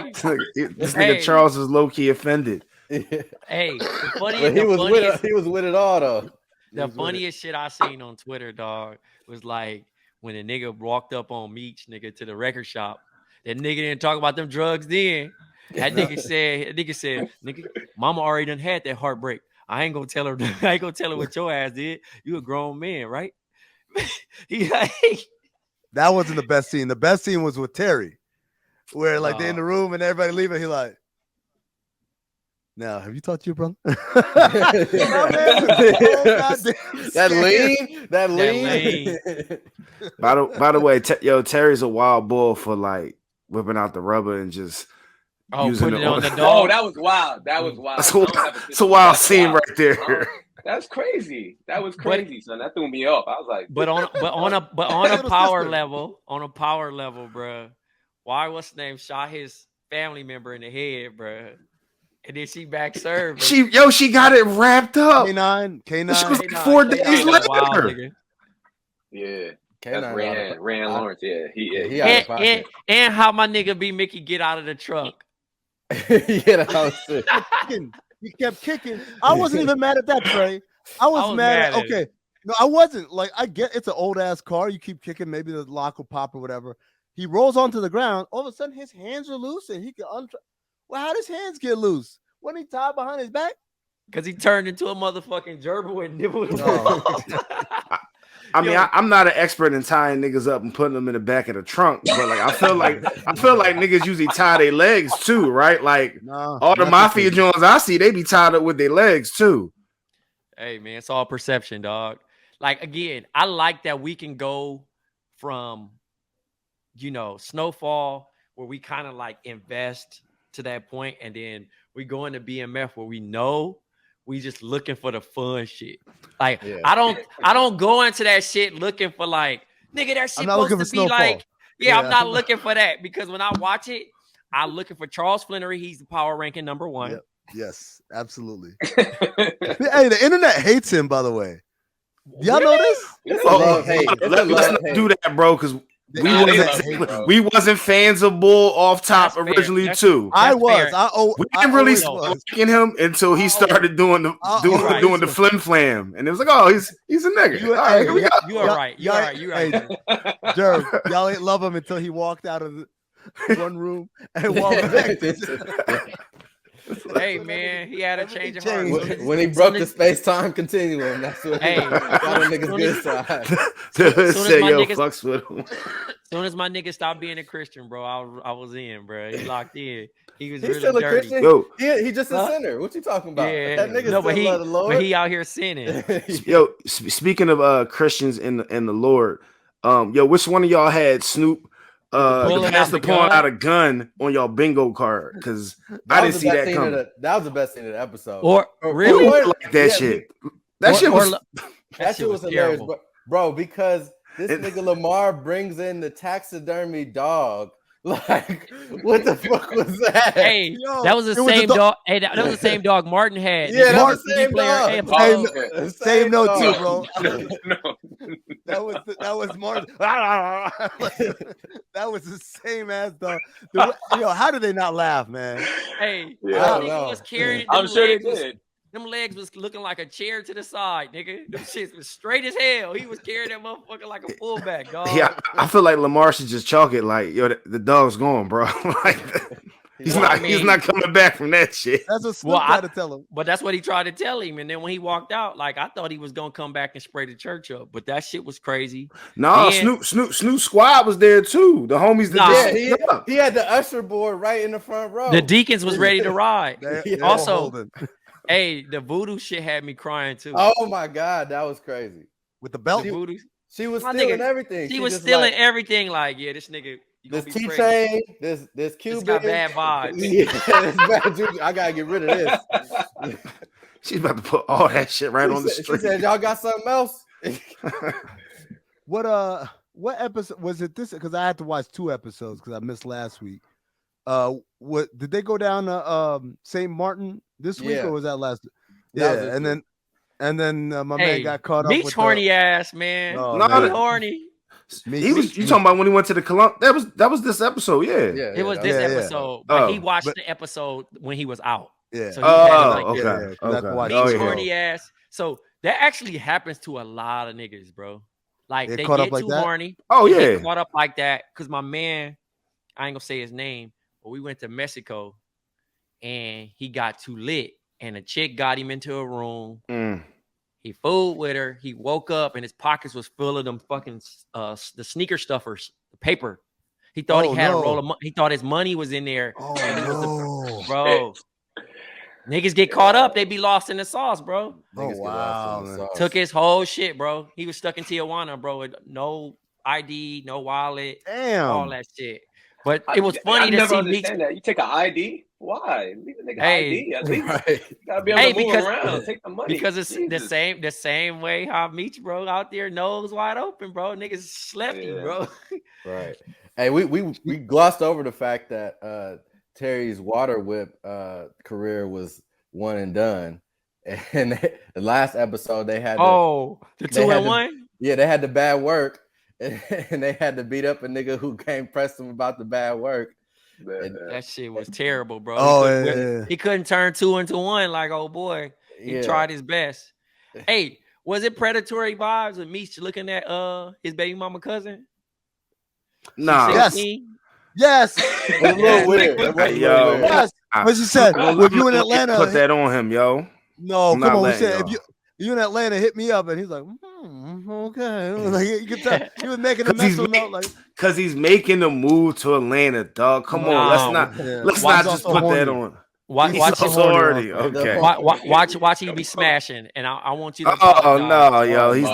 E: this nigga Charles is low key offended.
B: Hey, the
D: But
B: funniest,
D: he was with it all though.
B: the funniest shit I seen on Twitter, dog, was like when a nigga walked up on Meech, nigga, to the record shop. That nigga didn't talk about them drugs then. That nigga said, nigga, mama already done had that heartbreak. I ain't gonna tell her. I ain't gonna tell her what your ass did. You a grown man, right? He like,
A: That wasn't the best scene. The best scene was with Terry, where like they're in the room and everybody leaving. He like, now have you talked to your brother?
D: That lean.
E: By the way, Terry's a wild bull for like whipping out the rubber and just using
B: put it on the dog.
C: Oh, that was wild. That was wild.
E: It's a wild scene right there.
C: That's crazy. That was crazy, son. That threw me off. I was like,
B: but on a power level, bro. Why what's the name shot his family member in the head, bro? And then she back served.
E: She got it wrapped up.
A: K9.
E: She was 4 days later.
B: Wild,
C: yeah.
D: That's
C: Rand Lawrence. Yeah, he
B: and how my nigga B Mickey get out of the truck.
D: Yeah, that was sick.
A: He kept kicking. I wasn't even mad at that, Trey. I was mad at okay. No, I wasn't. Like, I get it's an old ass car. You keep kicking, maybe the lock will pop or whatever. He rolls onto the ground. All of a sudden, his hands are loose and he can Well, how does his hands get loose? Wasn't he tied behind his back?
B: Because he turned into a motherfucking gerbil and nibbled.
E: I mean, I'm not an expert in tying niggas up and putting them in the back of the trunk, but like I feel like niggas usually tie their legs too, right? Like all the mafia joints I see, they be tied up with their legs too.
B: Hey man, it's all perception, dog. Like again, I like that we can go from, Snowfall where we kind of like invest to that point, and then we go into BMF where we know we just looking for the fun shit. Like I don't go into that shit looking for like, nigga, that shit supposed to be
A: Snowfall.
B: Like, I'm not looking for that, because when I watch it, I'm looking for Charles Flannery. He's the power ranking number 1.
A: Yep. Yes, absolutely. Hey, the internet hates him, by the way. Y'all know this?
E: Let's not do that, bro, because we wasn't fans of Bull off top originally too.
A: I was.
E: We didn't really start liking him until he started doing the flim flam, and it was like, oh, he's a nigga.
B: You are right.
A: Jerv, y'all ain't love him until he walked out of the one room and walked back.
B: Hey man, he had a change of heart.
D: When he broke the space-time continuum, that's what got a nigga's good side.
E: Said, yo, fucks with him.
B: As soon as my nigga stopped being a Christian, bro, I was in, bro. He locked in. He was
D: He's
B: really
D: still a
B: dirty.
D: Christian.
E: Yo,
D: he just a sinner. What you talking about?
B: Yeah,
D: that nigga still the Lord.
B: But he out here sinning.
E: Yo, speaking of Christians in the Lord, which one of y'all had Snoop pulling out a gun on y'all bingo card? Because I didn't see that coming.
D: That was the best scene of the episode.
B: Or really
E: like that shit. That shit
D: was hilarious, bro. Because this nigga Lamar brings in the taxidermy dog. Like, what the fuck was that?
B: Hey, that was the same dog. Hey, that was the same dog Martin had.
D: Yeah, that was the same dog.
A: Same note too, bro.
C: No.
A: That was Martin. That was the same ass dog. How did they not laugh, man?
B: Hey, was carrying.
C: I'm sure they did.
B: Them legs was looking like a chair to the side, nigga. Them shits was straight as hell. He was carrying that motherfucker like a fullback, dog.
E: Yeah, I feel like Lamar should just chalk it like, yo, the dog's gone, bro. Like, he's not coming back from that shit.
A: That's what Snoop tried to tell him.
B: But that's what he tried to tell him. And then when he walked out, like, I thought he was gonna come back and spray the church up. But that shit was crazy.
E: No, Snoop Squad was there too. The homies
D: he had the usher board right in the front row.
B: The deacons was ready to ride.
A: Also,
B: hey, the voodoo shit had me crying too.
D: Oh my god, that was crazy.
A: With the belt,
D: she was stealing everything.
B: She was stealing everything. Like, yeah, this nigga.
D: This T-chain, this Cuban.
B: This got bad vibes.
D: This bad juju. I gotta get rid of this.
E: She's about to put all that shit right on the street.
D: She said, "Y'all got something else?"
A: What episode was it? This because I had to watch 2 episodes because I missed last week. What did they go down to St. Martin this week or was that last? And then my man got caught up with
B: horny ass man.
A: Oh,
B: man. Horny.
E: You talking about when he went to the Columbia? That was this episode, yeah.
B: It was this episode, but he watched the episode when he was out.
A: Yeah.
B: So he had
E: okay.
B: horny ass. So that actually happens to a lot of niggas, bro. Like they
A: caught
B: get
A: up like
B: too
A: that?
B: horny.
E: Oh
B: they
E: yeah,
B: get caught up like that. Cause my man, I ain't gonna say his name, but we went to Mexico, and he got too lit, and a chick got him into a room. He fooled with her. He woke up and his pockets was full of them fucking the sneaker stuffers, the paper. He thought he had a roll of money. He thought his money was in there. Bro. Niggas get caught up, they be lost in the sauce, bro. Took his whole shit, bro. He was stuck in Tijuana, bro, with no ID, no wallet, all that shit. But it was funny to see me.
C: You take an ID? Why? Leave a nigga ID. At least you gotta be able to move around. Take the money.
B: Because it's the same way how Meech, bro, out there, nose wide open, bro. Niggas slept you, bro.
D: Right. Hey, we glossed over the fact that Terry's water whip career was one and done, and the last episode they had
B: the 2-1.
D: Yeah, they had the bad work, and they had to beat up a nigga who came press them about the bad work.
B: That shit was terrible, bro. He couldn't turn 2 into 1 like old boy. He tried his best. Hey, was it predatory vibes with Meech looking at his baby mama cousin?
E: Nah.
A: Yes.
D: A little weird.
E: Yo.
A: Yes. What she said, if you in Atlanta,
E: put that on him, yo.
A: No, come on. We said if you in Atlanta, hit me up, and he's like, okay. Like you could tell he was making a mental note, like
E: because he's making the move to Atlanta, dog. Come on, let's not just put that on.
B: Watch he be smashing, and I want you to.
E: Oh no, yo, he's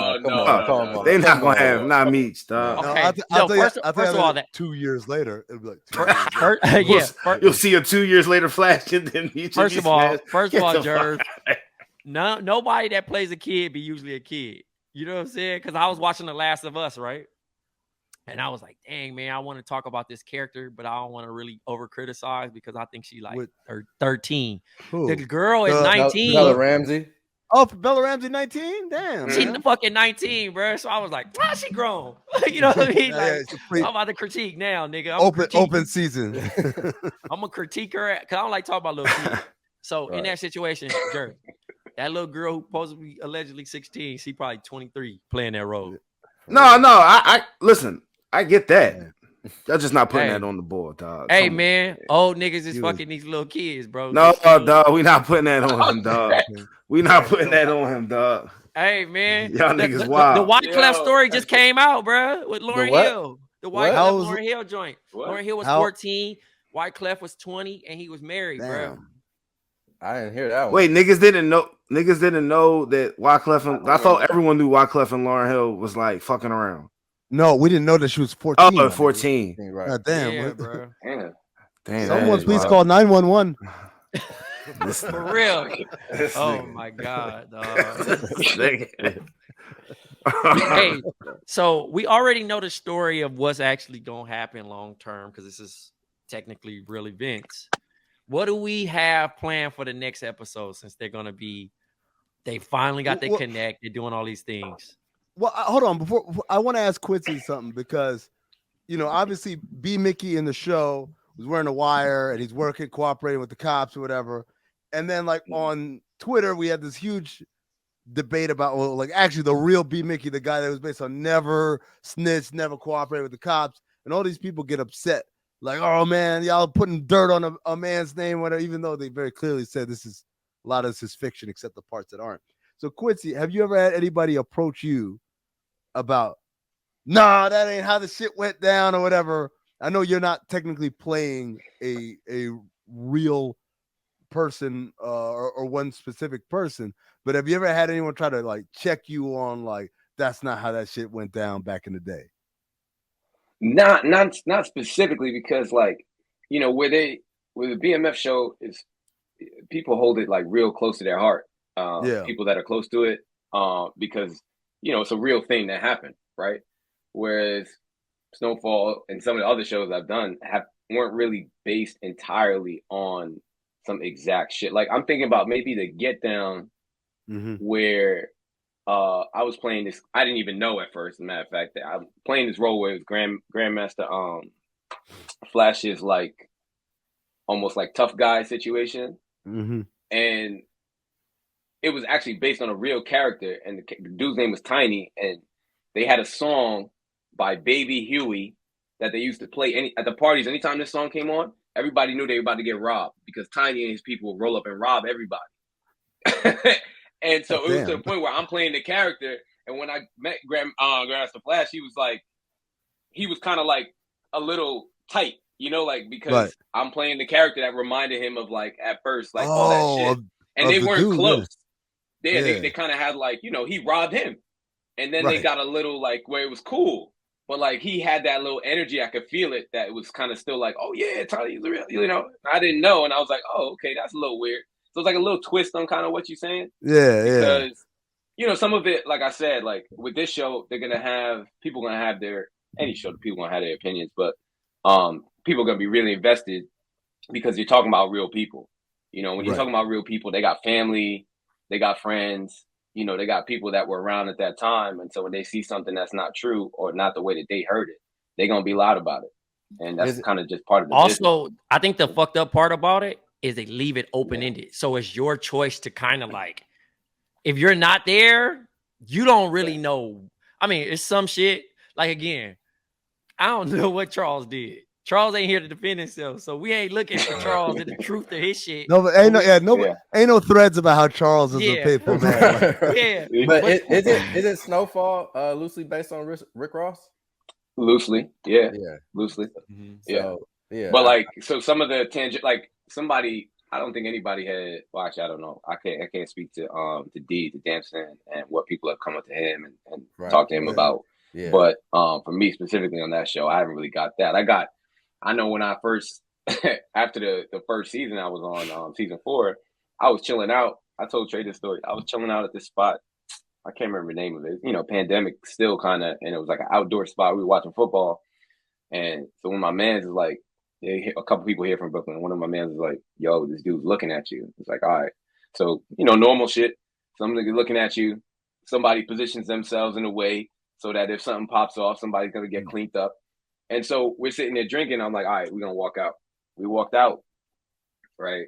E: they're not gonna have not Meech, dog.
B: Okay,
A: first
B: of all, that
A: 2 years later, it'll be like
E: you'll see a 2 years later flash, and then Meech.
B: First of all, Jerv, nobody that plays a kid be usually a kid. You know what I'm saying? Because I was watching The Last of Us, right? And I was like, dang, man, I want to talk about this character, but I don't want to really over criticize because I think she like 13.
A: Who?
B: The girl is 19.
D: Bella Ramsey.
A: Oh, Bella Ramsey 19? Damn.
B: She's fucking 19, bro. So I was like, wow, she grown. You know what I mean? Like, I'm about to critique now, nigga.
A: Open season.
B: I'm going to critique her because I don't like talking about little kids. So in that situation, Jerv, that little girl who supposed to be allegedly 16, she probably 23 playing that role.
E: No, I listen. I get that. Y'all just not putting that on the board, dog.
B: Hey, man, old niggas is fucking these little kids, bro.
E: No, dog, we not putting that on him, dog. We not putting that on him, dog.
B: Hey, man,
E: y'all niggas wild.
B: The Wyclef story just came out, bro, with Lauryn Hill. The Wyclef Lauryn Hill joint. Lauryn Hill was 14, Wyclef was 20, and he was married, bro.
D: I didn't hear that one.
E: Wait, niggas didn't know that Wyclef and I thought everyone knew Wyclef and Lauryn Hill was like fucking around.
A: No, we didn't know that she was 14.
E: Oh, 14.
D: Right.
A: God damn.
B: Yeah, bro.
E: Damn.
A: Someone please call 911.
B: For real. Oh my God, dog. Hey, so we already know the story of what's actually gonna happen long term because this is technically real events. What do we have planned for the next episode since they finally got their connect, they're doing all these things?
A: Well, hold on. Before I want to ask Quincy something because, obviously B Mickey in the show was wearing a wire and he's cooperating with the cops or whatever. And then like on Twitter, we had this huge debate about, actually the real B Mickey, the guy that was based on never snitch, never cooperate with the cops. And all these people get upset. Like, oh man, y'all putting dirt on a man's name, whatever, even though they very clearly said a lot of this is fiction, except the parts that aren't. So Quincy, have you ever had anybody approach you about, nah, that ain't how the shit went down or whatever? I know you're not technically playing a real person or one specific person, but have you ever had anyone try to like check you on like that's not how that shit went down back in the day?
C: Not specifically because like, where the BMF show is, people hold it like real close to their heart. People that are close to it, because it's a real thing that happened, right? Whereas Snowfall and some of the other shows I've done weren't really based entirely on some exact shit. Like I'm thinking about maybe the Get Down, where I was playing this. I didn't even know at first. As a matter of fact, that I'm playing this role where it was Grandmaster Flash's like almost like tough guy situation,
A: Mm-hmm.
C: and it was actually based on a real character, and the dude's name was Tiny, and they had a song by Baby Huey that they used to play at the parties. Anytime this song came on, everybody knew they were about to get robbed because Tiny and his people would roll up and rob everybody. And so it was to the point where I'm playing the character, and when I met Grandmaster Flash, he was kind of like a little tight, you know, like because I'm playing the character that reminded him of like at first like all that shit, and they weren't close. Yeah. They kind of had like, you know, he robbed him, and then they got a little like where it was cool, but like he had that little energy. I could feel it that it was kind of still like, oh yeah, Tony's real, you know. I didn't know, and I was like, oh okay, that's a little weird. So it's like a little twist on kind of what you're saying.
A: Yeah,
C: because you know some of it, like I said, like with this show, people gonna have any show, people gonna have their opinions, but people are gonna be really invested because you're talking about real people. You know, when you're talking about real people, they got family. They got friends, you know, they got people that were around at that time. And so when they see something that's not true or not the way that they heard it, they're going to be loud about it. And that's kind of just part of the
B: also business. I think the fucked up part about it is they leave it open-ended. So it's your choice to kind of like, if you're not there, you don't really know. I mean, it's some shit. Like, again, I don't know what Charles did. Charles ain't here to defend himself, so we ain't looking for Charles and the truth of his shit.
A: No, but ain't no threads about how Charles is a faithful man.
D: But isn't Snowfall loosely based on Rick Ross?
C: Loosely, loosely, But like, so some of the tangent, like somebody, I don't think anybody had. Well, actually, I don't know. I can't speak to D, to Damson, and what people have come up to him and talked to him about. Yeah. But for me specifically on that show, I haven't really got that. I know when I first, after the first season I was on, season 4, I was chilling out. I told Trey this story. I was chilling out at this spot. I can't remember the name of it. You know, pandemic still kind of, and it was like an outdoor spot. We were watching football. And so when my man's is like, a couple people here from Brooklyn, one of my man's is like, yo, this dude's looking at you. It's like, all right. So, you know, normal shit. Somebody looking at you. Somebody positions themselves in a way so that if something pops off, somebody's going to get cleaned up. And so we're sitting there drinking. I'm like, all right, we're going to walk out. We walked out, right?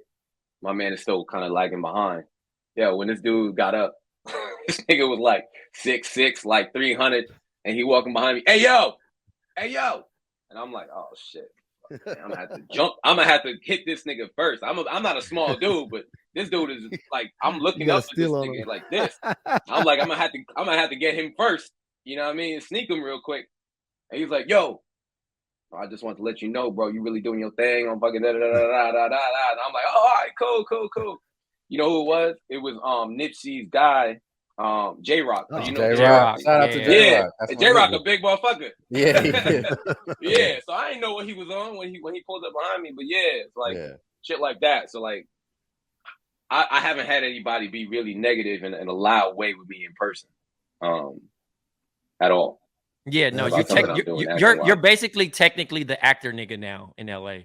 C: My man is still kind of lagging behind. Yeah, when this dude got up, this nigga was like 6'6", like 300, and he walking behind me. Hey, yo. And I'm like, oh, shit. I'm going to have to jump. I'm going to have to hit this nigga first. I'm not a small dude, but this dude is like, I'm looking up at this nigga like this. I'm like, I'm going to have to get him first. You know what I mean? Sneak him real quick. And he's like, yo, I just want to let you know, bro, you really doing your thing on fucking da-da-da-da-da-da-da. And I'm like, oh, all right, cool. You know who it was? It was Nipsey's guy, J-Rock.
D: Oh,
C: you know
D: J-Rock. Shout out to J-Rock.
C: Yeah, J-Rock a big motherfucker.
D: Yeah.
C: Yeah, so I didn't know what he was on when he pulled up behind me, but yeah, it's like shit like that. So like, I haven't had anybody be really negative in a loud way with me in person, at all.
B: Yeah, no, you're basically technically the actor nigga now in LA.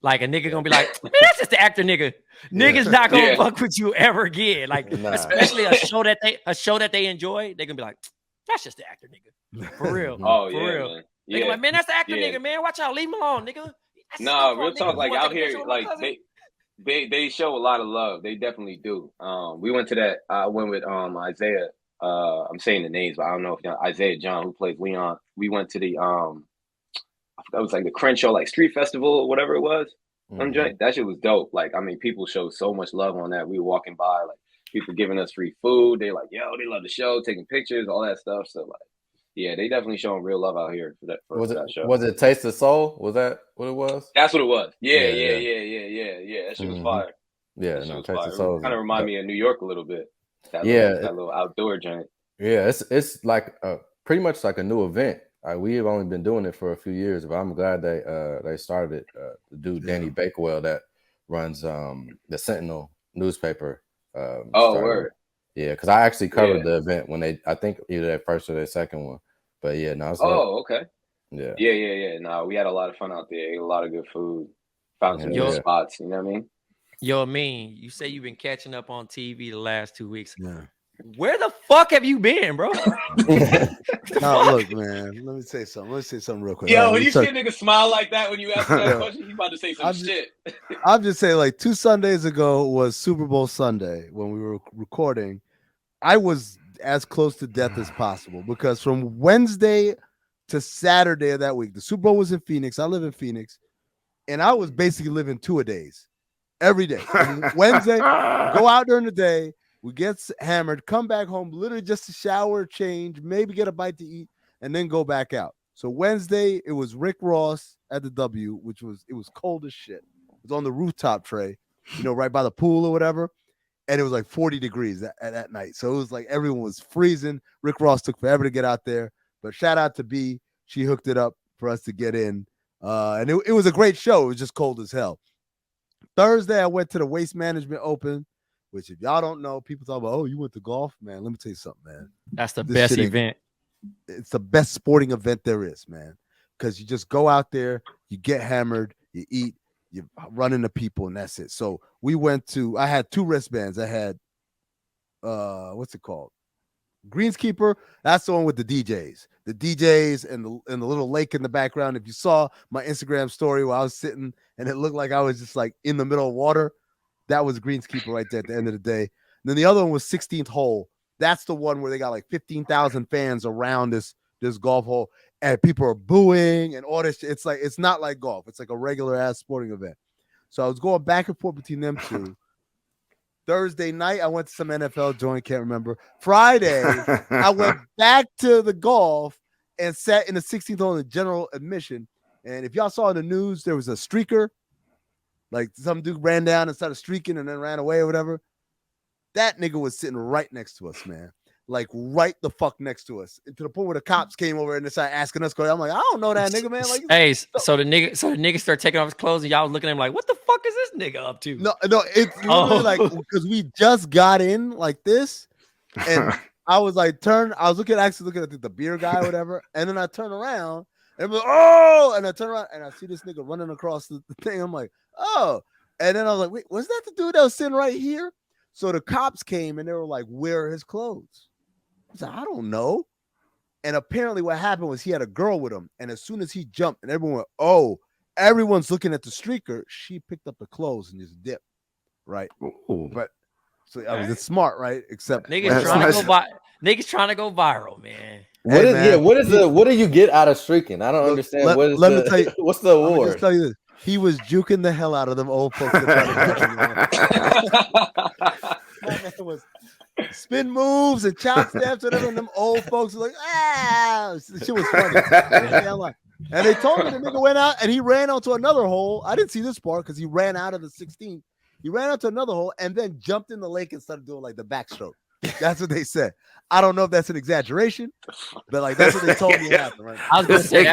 B: Like a nigga gonna be like, man, that's just the actor nigga. Niggas not gonna fuck with you ever again. Like especially a show that they enjoy, they gonna be like, that's just the actor nigga. For real.
C: Oh,
B: for real.
C: Man.
B: They like, man, that's the actor nigga, man. Watch out, leave him alone, nigga.
C: No, real talk, like out here, like they show a lot of love. They definitely do. We went to that. I went with Isaiah. I'm saying the names, but I don't know if you know Isaiah John, who plays Leon. We went to the that was like the Crenshaw like street festival or whatever it was. Mm-hmm. That shit was dope. Like, I mean, people showed so much love on that. We were walking by, like people giving us free food. They like, yo, they love the show, taking pictures, all that stuff. So like, yeah, they definitely showing real love out here for that show.
D: Was it Taste of Soul? Was that what it was?
C: That's what it was. Yeah. That shit was fire.
D: Yeah, no, Taste of Soul
C: kind of remind me of New York a little bit. That little outdoor joint.
D: Yeah, it's like pretty much like a new event. We have only been doing it for a few years, but I'm glad they started it. The dude Danny Bakewell that runs the Sentinel newspaper.
C: Word.
D: Yeah, because I actually covered the event when I think either their first or their second one. But yeah, no.
C: Okay. Yeah. No, we had a lot of fun out there. Ate a lot of good food. Found some good spots. You know what I mean?
B: Yo, Amin, you say you've been catching up on TV the last 2 weeks.
A: Yeah.
B: Where the fuck have you been, bro?
A: Now, look, man. Let me say something. Real quick.
C: Yo, when you see a nigga smile like that when you ask that question, he's about to say some shit.
A: I'm just saying, like 2 Sundays ago was Super Bowl Sunday when we were recording. I was as close to death as possible because from Wednesday to Saturday of that week, the Super Bowl was in Phoenix. I live in Phoenix, and I was basically living 2-a-days every day. Wednesday, go out during the day, we get hammered, come back home, literally just to shower, change, maybe get a bite to eat, and then go back out. So Wednesday, it was Rick Ross at the W, which was cold as shit. It was on the rooftop tray, right by the pool or whatever. And it was like 40 degrees at night. So it was like everyone was freezing. Rick Ross took forever to get out there. But shout out to B. She hooked it up for us to get in. And it was a great show. It was just cold as hell. Thursday, I went to the Waste Management Open, which if y'all don't know, people talk about, oh, you went to golf? Man, let me tell you something, man.
B: That's the best event.
A: It's the best sporting event there is, man. Because you just go out there, you get hammered, you eat, you run into people, and that's it. So I had 2 wristbands. I had, what's it called? Greenskeeper. That's the one with the DJs. The DJs and the little lake in the background. If you saw my Instagram story where I was sitting and it looked like I was just like in the middle of water, that was Greenskeeper right there at the end of the day. And then the other one was 16th hole. That's the one where they got like 15,000 fans around this golf hole, and people are booing and all this shit. It's like, it's not like golf. It's like a regular ass sporting event. So I was going back and forth between them two. Thursday night, I went to some NFL joint, can't remember. Friday, I went back to the golf and sat in the 16th hole in the general admission. And if y'all saw in the news, there was a streaker. Like some dude ran down and started streaking and then ran away or whatever. That nigga was sitting right next to us, man. Like right the fuck next to us. And to the point where the cops came over and they started asking us. I'm like, I don't know that nigga, man. Like,
B: hey, so the nigga started taking off his clothes and y'all was looking at him like, what the fuck is this nigga up to?
A: No, it's literally like because we just got in like this, and I was actually looking at the beer guy or whatever, and then I turn around and I'm like, oh, and I turn around and I see this nigga running across the thing. I'm like, oh, and then I was like, wait, was that the dude that was sitting right here? So the cops came and they were like, where are his clothes? I was like, I don't know. And apparently what happened was he had a girl with him. And as soon as he jumped and everyone went, oh, everyone's looking at the streaker, she picked up the clothes and just dipped. Right.
E: Ooh.
A: But so I was smart, right? Except
B: niggas trying to go viral, man.
D: What do you get out of streaking? I don't understand. Let me tell you, what's the award?
A: Let me just tell you this. He was juking the hell out of them old folks. That was spin moves and chop steps and everything. Them old folks were like, shit was funny. And they told me the nigga went out and he ran onto another hole. I didn't see this part because he ran out of the 16th. He ran onto another hole and then jumped in the lake and started doing like the backstroke. That's what they said. I don't know if that's an exaggeration, but like that's what they told me happened. Right?
B: I was gonna say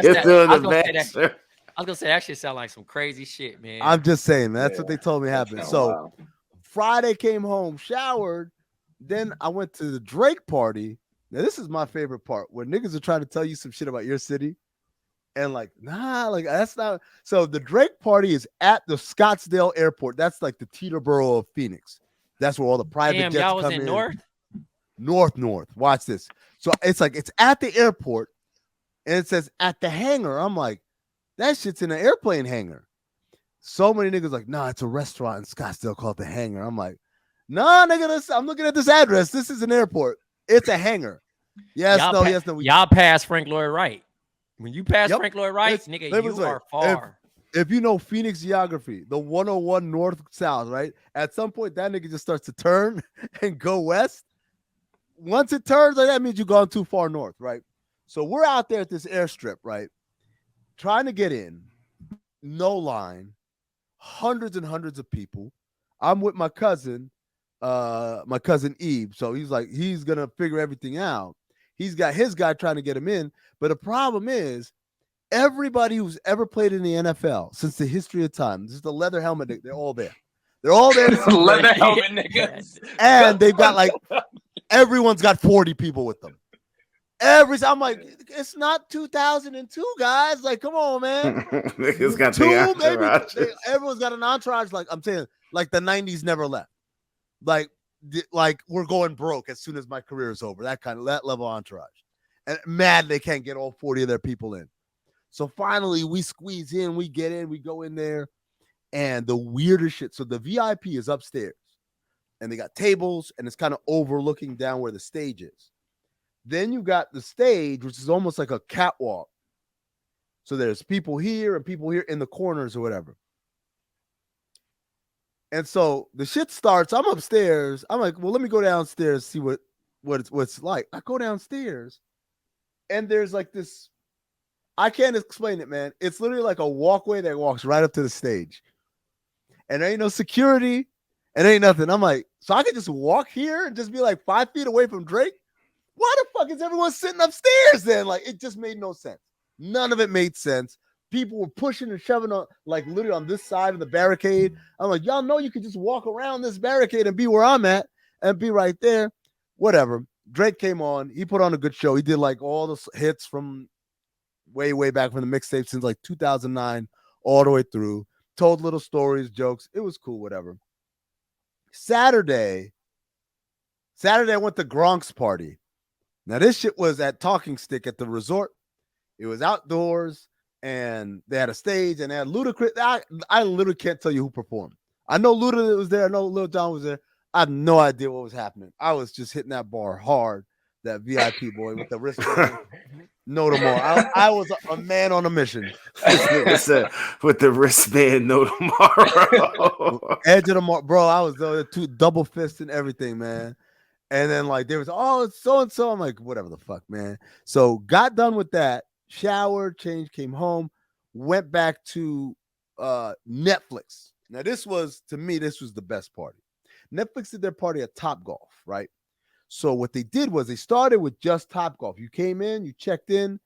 B: that shit sound like some crazy shit, man.
A: I'm just saying that's what they told me happened. So Friday came home, showered, then I went to the Drake party. Now this is my favorite part where niggas are trying to tell you some shit about your city. And like, nah, like that's not. So the Drake party is at the Scottsdale airport. That's like the Teterboro of Phoenix. That's where all the private jets
B: y'all was
A: come
B: in
A: North. Watch this. So it's like it's at the airport, and it says at the hangar. I'm like, that shit's in an airplane hangar. So many niggas like, nah, it's a restaurant in Scottsdale called the Hangar. I'm like, nah, nigga, I'm looking at this address. This is an airport. It's a hangar. Yes, no.
B: Y'all pass Frank Lloyd Wright. When you pass Frank Lloyd Wright, nigga, you are far.
A: If you know Phoenix geography, the 101 north-south, right? At some point, that nigga just starts to turn and go west. Once it turns, like that means you've gone too far north, right? So we're out there at this airstrip, right? Trying to get in. No line. Hundreds and hundreds of people. I'm with my cousin Eve. So he's like, he's going to figure everything out. He's got his guy trying to get him in. But the problem is, everybody who's ever played in the NFL since the history of time, just the leather helmet, they're all there. They're all there.
C: Leather helmet niggas.
A: And they've got like, everyone's got 40 people with them. I'm like, it's not 2002, guys. Like, come on, man.
E: Niggas got the
A: everyone's got an entourage. Like I'm saying, like the 90s never left. Like like we're going broke as soon as my career is over. That level entourage. And mad they can't get all 40 of their people in. So finally we squeeze in, we get in, we go in there, and the weirdest shit. So the VIP is upstairs, and they got tables, and it's kind of overlooking down where the stage is. Then you got the stage, which is almost like a catwalk. So there's people here and people here in the corners or whatever. And so the shit starts. I'm upstairs. I'm like, well, let me go downstairs, see what it's like. I go downstairs, and there's like this. I can't explain it, man. It's literally like a walkway that walks right up to the stage. And there ain't no security, and ain't nothing. I'm like, so I could just walk here and just be like 5 feet away from Drake? Why the fuck is everyone sitting upstairs then? Like, it just made no sense. None of it made sense. People were pushing and shoving on, like literally on this side of the barricade. I'm like, y'all know you could just walk around this barricade and be where I'm at and be right there. Whatever. Drake came on. He put on a good show. He did like all the hits from way back from the mixtape since like 2009 all the way through. Told little stories, jokes. It was cool, whatever. Saturday, I went to Gronk's party. Now, this shit was at Talking Stick at the resort. It was outdoors, and they had a stage, and they had Ludacris. I literally can't tell you who performed. I know Luda was there. I know Lil Jon was there. I have no idea what was happening. I was just hitting that bar hard, that VIP boy with the wristband. No tomorrow. I was a man on a mission.
E: With the wristband, no tomorrow.
A: Edge of tomorrow, bro. I was double fist and everything, man. And then like there was, it's so and so. I'm like, whatever the fuck, man. So got done with that, showered, changed, came home, went back to Netflix. Now this was the best party. Netflix did their party at Topgolf, right? So what they did was they started with just Topgolf. You came in, you checked in,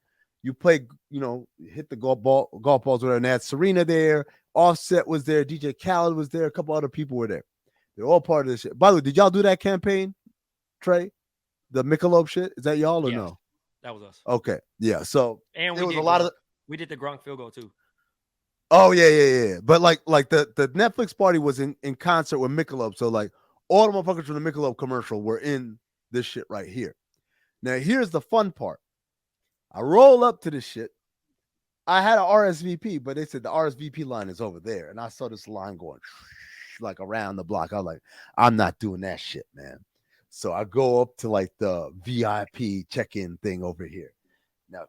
A: you played, hit the golf balls, whatever. And they had Serena there, Offset was there, DJ Khaled was there, a couple other people were there. They're all part of this shit. By the way, did y'all do that campaign, Trey? The Michelob shit? Is that y'all or no?
B: That was us.
A: Okay, yeah. So
B: and
A: there was a lot of.
B: We did the Gronk field goal too.
A: Oh yeah. But like the Netflix party was in concert with Michelob. So like all the motherfuckers from the Michelob commercial were in this shit right here. Now here's the fun part. I roll up to this shit. I had an RSVP, but they said the RSVP line is over there, and I saw this line going like around the block. I was like, I'm not doing that shit, man. So I go up to like the VIP check-in thing over here. Now,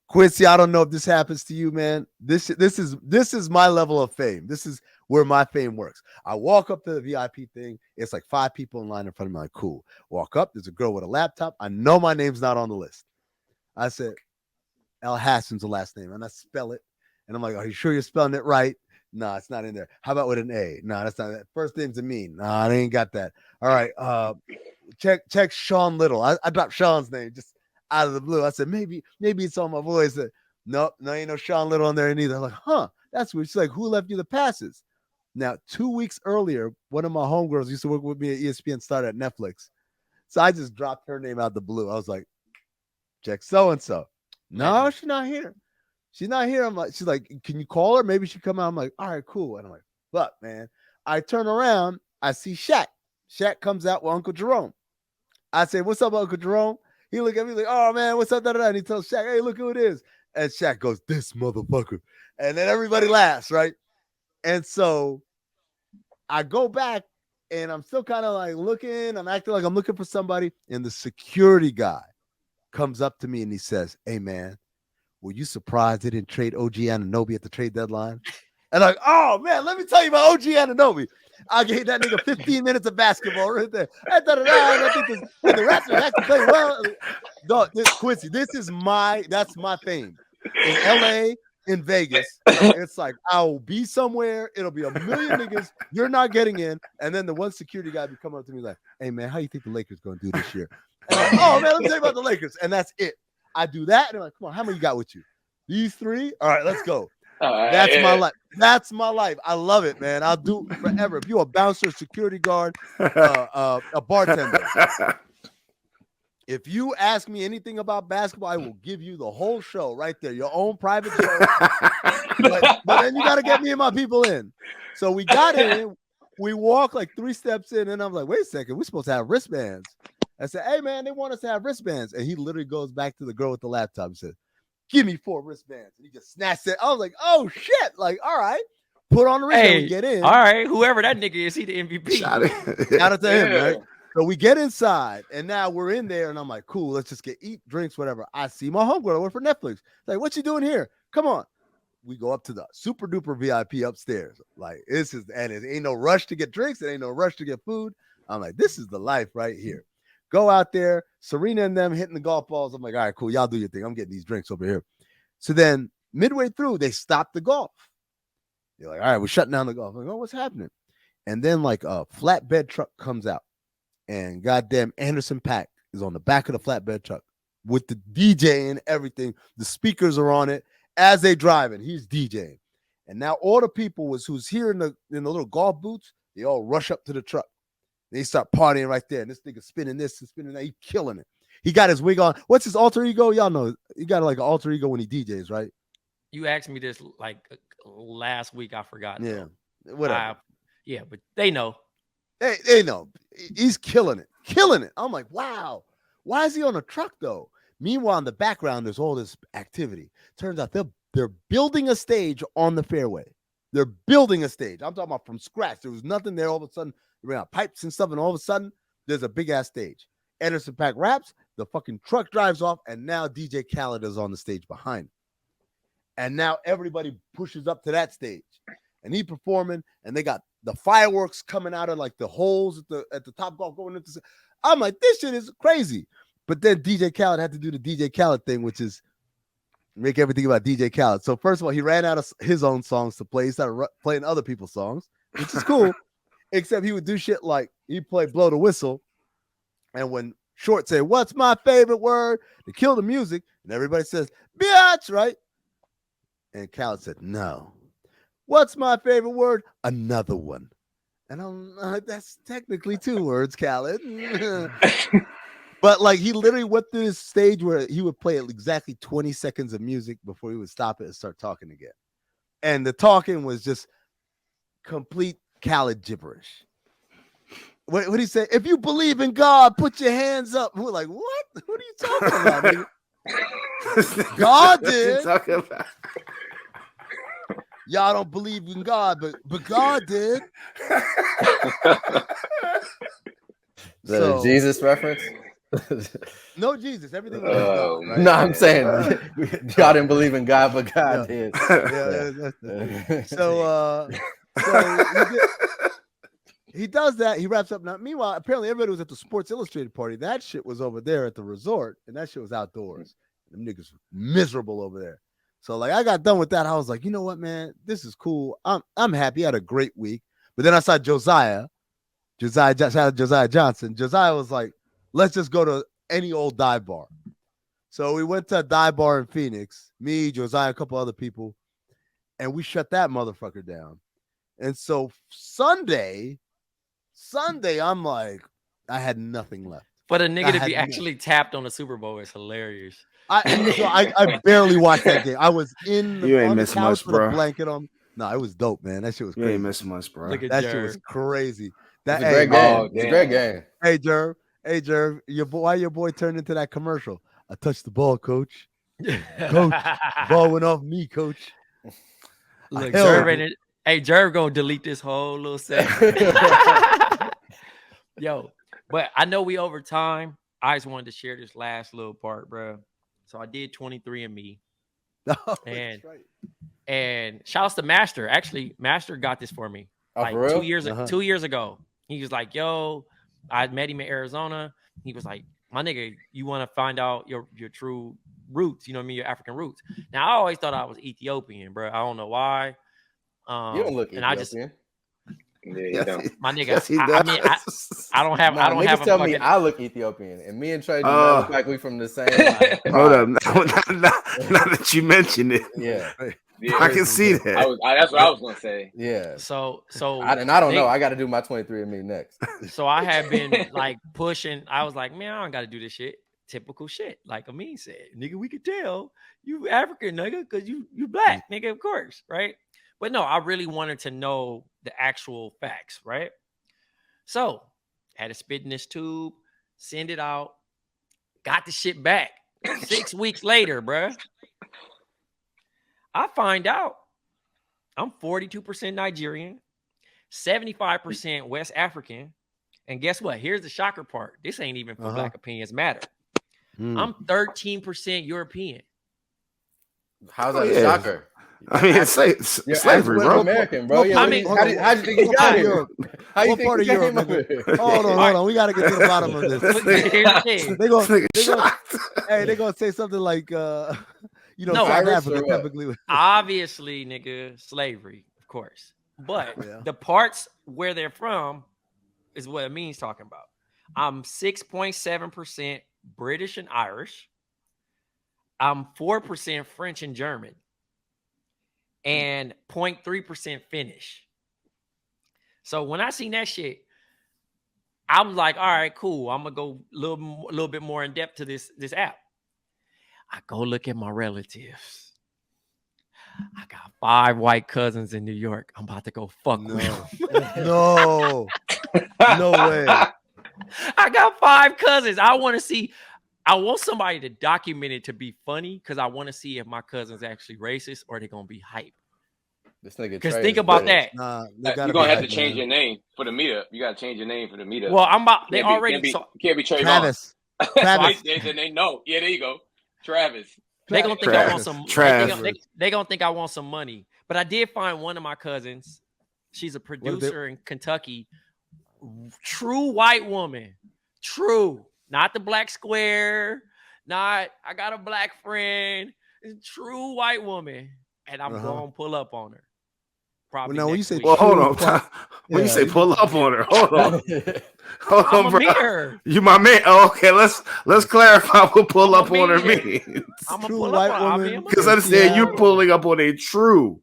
A: Quincy, I don't know if this happens to you, man. This is my level of fame. This is where my fame works. I walk up to the VIP thing. It's like 5 people in line in front of me. Like, cool. Walk up. There's a girl with a laptop. I know my name's not on the list. I said, El Hassan's the last name. And I spell it. And I'm like, are you sure you're spelling it right? No, it's not in there. How about with an A? No, that's not that. First name's Amin. No, I ain't got that. All right. Check Sean Little. I dropped Sean's name just out of the blue. I said, maybe it's on my voice. Said, nope, no, ain't no Sean Little on there neither. I'm like, huh, that's weird. She's like, who left you the passes? Now, 2 weeks earlier, one of my homegirls used to work with me at ESPN, started at Netflix. So I just dropped her name out the blue. I was like, check so-and-so. No, she's not here. She's not here. She's like, can you call her? Maybe she come out. I'm like, all right, cool. And I'm like, fuck, man. I turn around. I see Shaq. Shaq comes out with Uncle Jerome. I say, what's up, Uncle Jerome? He look at me like, oh, man, what's up? And he tells Shaq, hey, look who it is. And Shaq goes, this motherfucker. And then everybody laughs, right? And so I go back, and I'm still kind of like looking. I'm acting like I'm looking for somebody. And the security guy comes up to me, and he says, hey, man, were you surprised they didn't trade OG Anunoby at the trade deadline? And I'm like, oh, man, let me tell you about OG Anunoby. I gave that nigga 15 minutes of basketball right there. And I think the rest of it actually played well. Dog, Quincy, that's my fame. In LA, in Vegas, it's like I'll be somewhere. It'll be a million niggas. You're not getting in. And then the one security guy would come up to me like, hey, man, how you think the Lakers going to do this year? And I'm like, oh, man, let me tell you about the Lakers. And that's it. I do that. And I'm like, come on, how many you got with you? These 3? All right, let's go. That's my life. That's my life. I love it, man. I'll do it forever. If you're a bouncer, security guard, a bartender. If you ask me anything about basketball, I will give you the whole show right there, your own private show. but then you got to get me and my people in. So we got in. we walk like 3 steps in, and I'm like, wait a second, we're supposed to have wristbands. I said, hey man, they want us to have wristbands. And he literally goes back to the girl with the laptop and says, give me 4 wristbands. And he just snatched it. I was like, oh shit. Like, all right. Put on the wristband and get in.
B: All right, whoever that nigga is, he the MVP.
A: Shout out to him, right? So we get inside, and now we're in there, and I'm like, cool, let's just eat drinks, whatever. I see my homegirl. I work for Netflix. Like, what you doing here? Come on. We go up to the super duper VIP upstairs. Like, this is, and it ain't no rush to get drinks. It ain't no rush to get food. I'm like, this is the life right here. Go out there, Serena and them hitting the golf balls. I'm like, all right, cool. Y'all do your thing. I'm getting these drinks over here. So then midway through, they stopped the golf. They're like, all right, we're shutting down the golf. I'm like, oh, what's happening? And then like a flatbed truck comes out, and goddamn Anderson .Paak is on the back of the flatbed truck with the DJ and everything. The speakers are on it as they driving. He's DJing. And now all the people who's here in the little golf boots, they all rush up to the truck. They start partying right there. And this nigga spinning this and spinning that. He's killing it. He got his wig on. What's his alter ego? Y'all know he got like an alter ego when he DJs, right?
B: You asked me this like last week. I forgot.
A: Yeah. Whatever.
B: Yeah, but they know.
A: They know. He's killing it. Killing it. I'm like, wow. Why is he on a truck though? Meanwhile, in the background, there's all this activity. Turns out they're building a stage on the fairway. They're building a stage. I'm talking about from scratch. There was nothing there. All of a sudden, they ran out pipes and stuff, and all of a sudden, there's a big ass stage. Anderson .Paak raps, the fucking truck drives off, and now DJ Khaled is on the stage behind him. And now everybody pushes up to that stage, and he performing, and they got the fireworks coming out of like the holes at the top golf going into. I'm like, this shit is crazy. But then DJ Khaled had to do the DJ Khaled thing, which is make everything about DJ Khaled. So first of all, he ran out of his own songs to play. He started playing other people's songs, which is cool. Except he would do shit like he'd play Blow the Whistle, and when Short said, what's my favorite word? To kill the music, and everybody says, biatch, right? And Khaled said, no. What's my favorite word? Another one. And I'm like, that's technically 2 words, Khaled. But like he literally went through this stage where he would play exactly 20 seconds of music before he would stop it and start talking again. And the talking was just complete Khaled gibberish. What did he say? If you believe in God, put your hands up. We're like, what? What are you talking about, nigga? God did. Y'all don't believe in God, but God did.
D: Is that a Jesus reference?
A: No Jesus. Everything was God, right?
D: No, I'm saying y'all didn't believe in God, but God did.
A: So he does that. He wraps up. Now, meanwhile, apparently everybody was at the Sports Illustrated party. That shit was over there at the resort, and that shit was outdoors. Them niggas were miserable over there. So like I got done with that. I was like, you know what, man? This is cool. I'm happy. I had a great week. But then I saw Josiah Johnson. Josiah was like, let's just go to any old dive bar. So we went to a dive bar in Phoenix. Me, Josiah, a couple other people, and we shut that motherfucker down. And so Sunday, I'm like, I had nothing left.
B: For the nigga to be actually tapped on the Super Bowl is hilarious.
A: I barely watched that game. I was in the,
E: you ain't miss much, bro.
A: Blanket on. No, it was dope, man. That shit was crazy.
E: You ain't miss much, bro.
B: Look at
A: that
B: Jerv.
A: shit was crazy. That
D: It's a great game. It's a great game.
A: Hey Jerv, why your boy turned into that commercial? I touched the ball, coach. Coach, ball went off me, coach.
B: Look, Jerv gonna delete this whole little segment. Yo, but I know we over time. I just wanted to share this last little part, bro. So I did 23andMe. And shouts to Master. Actually, Master got this for me. Like 2 years, 2 years ago. He was like, yo, I met him in Arizona. He was like, my nigga, you want to find out your true roots, you know what I mean? Your African roots. Now, I always thought I was Ethiopian, bro. I don't know why.
D: You don't look Ethiopian.
B: My nigga, I don't have. I don't have.
D: Tell me I look Ethiopian, and me and Trey do not look like we from the same.
E: Hold up, now that you mention it,
D: yeah,
E: I can see that.
C: That's what I was gonna say.
D: Yeah.
B: So
D: I don't know. I got to do my 23andMe next.
B: So I have been like pushing. I was like, man, I don't got to do this shit. Typical shit, like Amin said, nigga. We could tell you African, nigga, because you black, nigga, of course, right? But no, I really wanted to know the actual facts, right? So had to spit in this tube, send it out, got the shit back 6 weeks later, bruh. I find out I'm 42% Nigerian, 75% West African. And guess what? Here's the shocker part. This ain't even for Black Opinions Matter. I'm 13% European.
D: How's that a shocker?
E: I mean, it's slavery, bro.
D: American, bro.
A: How
D: do you think you got here?
A: What part of Europe? Hold on. We got to get to the bottom of this. They're gonna say something like, South Africa typically.
B: Obviously, nigga, slavery, of course. But the parts where they're from is what Amin's talking about. I'm 6.7% British and Irish. I'm 4% French and German. And 0.3% Finnish. So when I seen that shit, I was like, all right, cool. I'm gonna go a little bit more in depth to this app. I go look at my relatives. I got 5 white cousins in New York. I'm about to go fuck with them.
A: No way.
B: I got 5 cousins. I want somebody to document it to be funny because I want to see if my cousin's actually racist or they're gonna be hype.
D: This nigga.
B: Because think about that.
C: You're gonna have to change your name for the meetup. You gotta change your name for the meetup.
B: Well, they already
C: can't be Trayvon.
A: Travis.
C: They know. Yeah, there you go. Travis.
B: They gonna think I want some. They gonna think I want some money. But I did find one of my cousins. She's a producer in Kentucky. True white woman. True. Not the black square. Not I got a black friend. True white woman. And I'm going to pull up on her. Probably
A: when you say
E: hold on. When you say pull up on her, hold on. Hold on, bro. You my man. Oh, okay, let's clarify what pull up on her means.
B: I'm a true white woman.
E: Because understand you pulling up on a true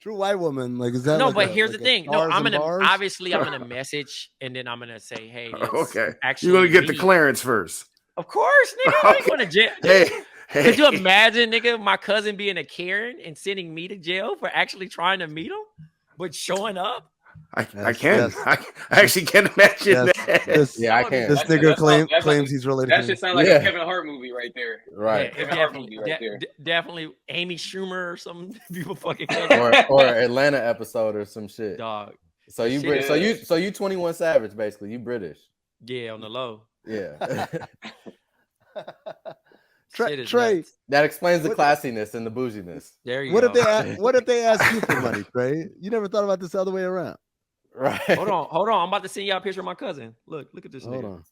A: white woman. Like, is that
B: no?
A: Like
B: but here's the thing. No, I'm gonna message and then I'm gonna say, hey,
E: okay. You're gonna get the clearance first.
B: Of course, nigga. I ain't going to jail. Hey. Could you imagine, nigga, my cousin being a Karen and sending me to jail for actually trying to meet him, but showing up?
E: I can. Yes. I actually can't imagine that.
D: I can.
A: This nigga claims he's related.
C: That should sound like a Kevin Hart movie right there.
D: Right.
B: Yeah, definitely Amy Schumer or some people fucking cousin.
D: or Atlanta episode or some shit.
B: Dog.
D: So you 21 Savage basically. You British.
B: Yeah, on the low.
D: Yeah.
A: Trey,
D: that explains the classiness and the bouginess.
B: There you
A: go. What if they ask you for money, Trey? You never thought about this the other way around,
D: right?
B: Hold on. I'm about to send y'all a picture of my cousin. Look at this nigga.
A: Hold on.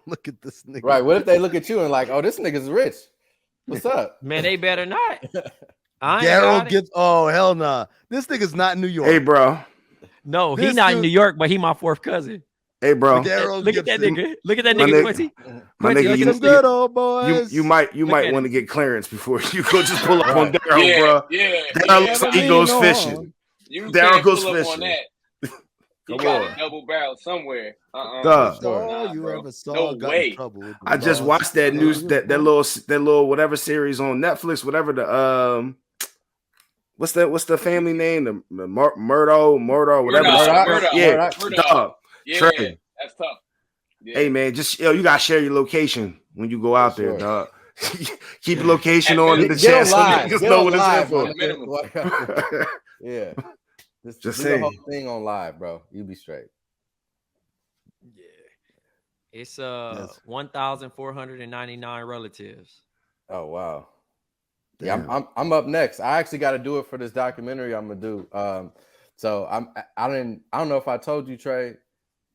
A: Look at this nigga.
D: Right. What if they look at you and like, oh, this nigga's rich? What's up?
B: Man, they better not.
A: Daryl gets. Oh hell nah. This nigga's not in New York.
E: Hey, bro.
B: No, he's not in New York, but he my 4th cousin.
E: Hey, bro.
B: Look at that nigga. Look at that nigga, Quincy.
E: My nigga,
A: you good old boys.
E: You might want to get clearance before you go just pull up on Daryl, bro.
C: Yeah.
E: Daryl looks like he goes fishing. Daryl goes fishing.
C: You got a double barrel somewhere.
A: You ever saw?
C: No way.
E: I just watched that news, that little whatever series on Netflix, whatever the what's the family name? The Murdo, whatever. Yeah, dog.
C: Yeah,
E: Trey.
C: That's tough. Yeah.
E: Hey man, just you gotta share your location when you go out there, dog. Keep your location on in the chat so niggas know what it's in
D: for. Yeah. Just do the whole thing on live, bro. You be straight.
B: Yeah. It's 1,499 relatives.
D: Oh wow. Damn. Yeah, I'm up next. I actually got to do it for this documentary I'm gonna do. So I don't know if I told you, Trey.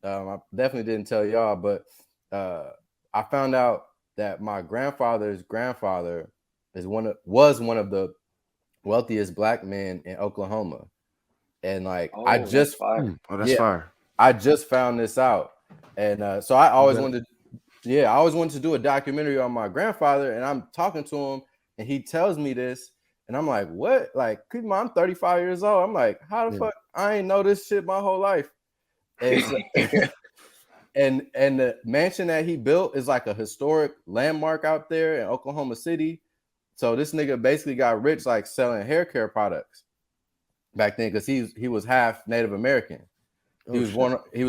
D: I definitely didn't tell y'all, but I found out that my grandfather's grandfather was one of the wealthiest black men in Oklahoma, and like that's
E: fire.
D: I just found this out, and so I always wanted to do a documentary on my grandfather, and I'm talking to him, and he tells me this, and I'm like, what? Like, I'm 35 years old. I'm like, how the fuck I ain't know this shit my whole life. And, so, and the mansion that he built is like a historic landmark out there in Oklahoma City. So this nigga basically got rich like selling hair care products. back then because he was half Native American. He was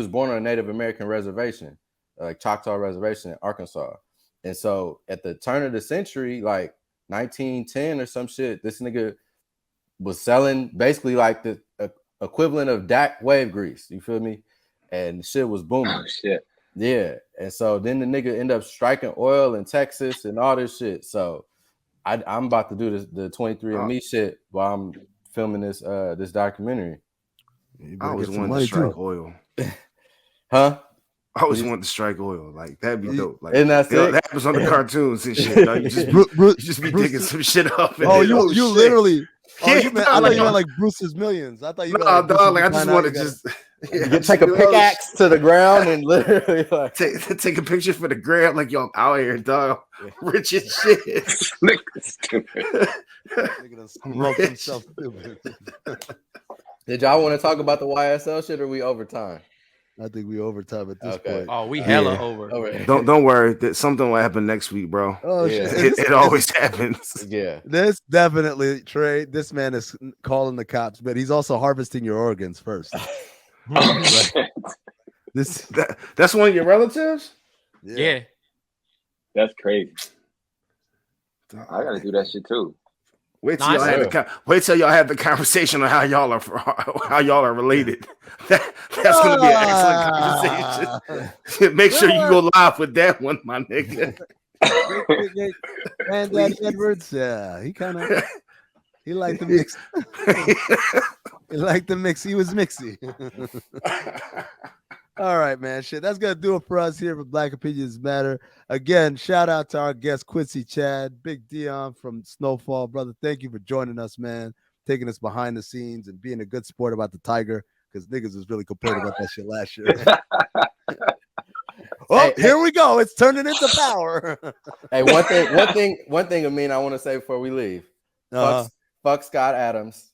D: born on a Native American reservation, like Choctaw Reservation in Arkansas. And so at the turn of the century, like 1910 or some shit, this nigga was selling basically like the equivalent of DAC wave grease. You feel me? And the shit was booming.
C: Oh shit.
D: Yeah. And so then the nigga ended up striking oil in Texas and all this shit. So I'm about to do the 23andMe shit while I'm filming this this documentary.
E: I always wanted to strike oil.
D: Huh?
E: I always wanted to strike oil. Like that'd be dope. Like
D: and that's
E: that happens on the cartoons and shit. Dog. You just be digging some shit up. And
A: you literally. Oh,
E: I
A: thought you meant like Bruce's Millions. I thought you meant
E: like dog. Like I just want to just
D: take a pickaxe to the ground and literally like
E: take a picture for the gram. Like yo, I'm out here, dog. Rich as shit.
A: Nigga done smoked himself stupid.
D: Did y'all want to talk about the YSL shit or we overtime?
A: I think we overtime at this point.
B: Oh, we hella over.
E: Don't worry. That something will happen next week, bro.
A: Oh
D: yeah.
A: shit!
E: It always happens.
D: Yeah.
A: This definitely, Trey. This man is calling the cops, but he's also harvesting your organs first.
E: That's one of your relatives.
B: Yeah.
C: That's crazy. I gotta do that shit too.
E: Wait till y'all have the conversation on how y'all are related. That's gonna be an excellent conversation. Make sure you go live with that one, my nigga.
A: And Daddy Edwards, yeah, he liked the mix. He liked the mix. He was mixy. All right, man. Shit, that's gonna do it for us here for Black Opinions Matter. Again, shout out to our guest Quincy Chad, Big Dion from Snowfall, brother. Thank you for joining us, man. Taking us behind the scenes and being a good sport about the Tiger, because niggas was really complaining about that shit last year. Here we go. It's turning into power.
D: Hey, one thing, Amin, I want to say before we leave. Fuck Scott Adams.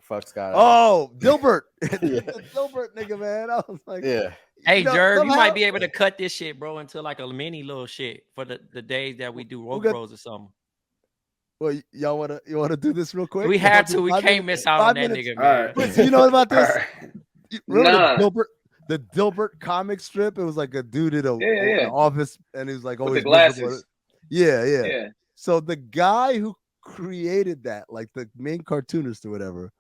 D: Fuck Scott Adams.
A: Oh, Dilbert. Dilbert nigga, man. I was like,
D: yeah.
B: Hey, Jerv, you might be able to cut this shit, bro, into like a mini little shit for the days that we do road bros or something.
A: Well, y'all wanna do this real quick?
B: We have to. We can't miss out on that nigga, man.
A: Right. You know about this?
C: Remember
A: the Dilbert comic strip? It was like a dude in an office, and he was like always
C: with the glasses.
A: Yeah. So the guy who created that, like the main cartoonist or whatever,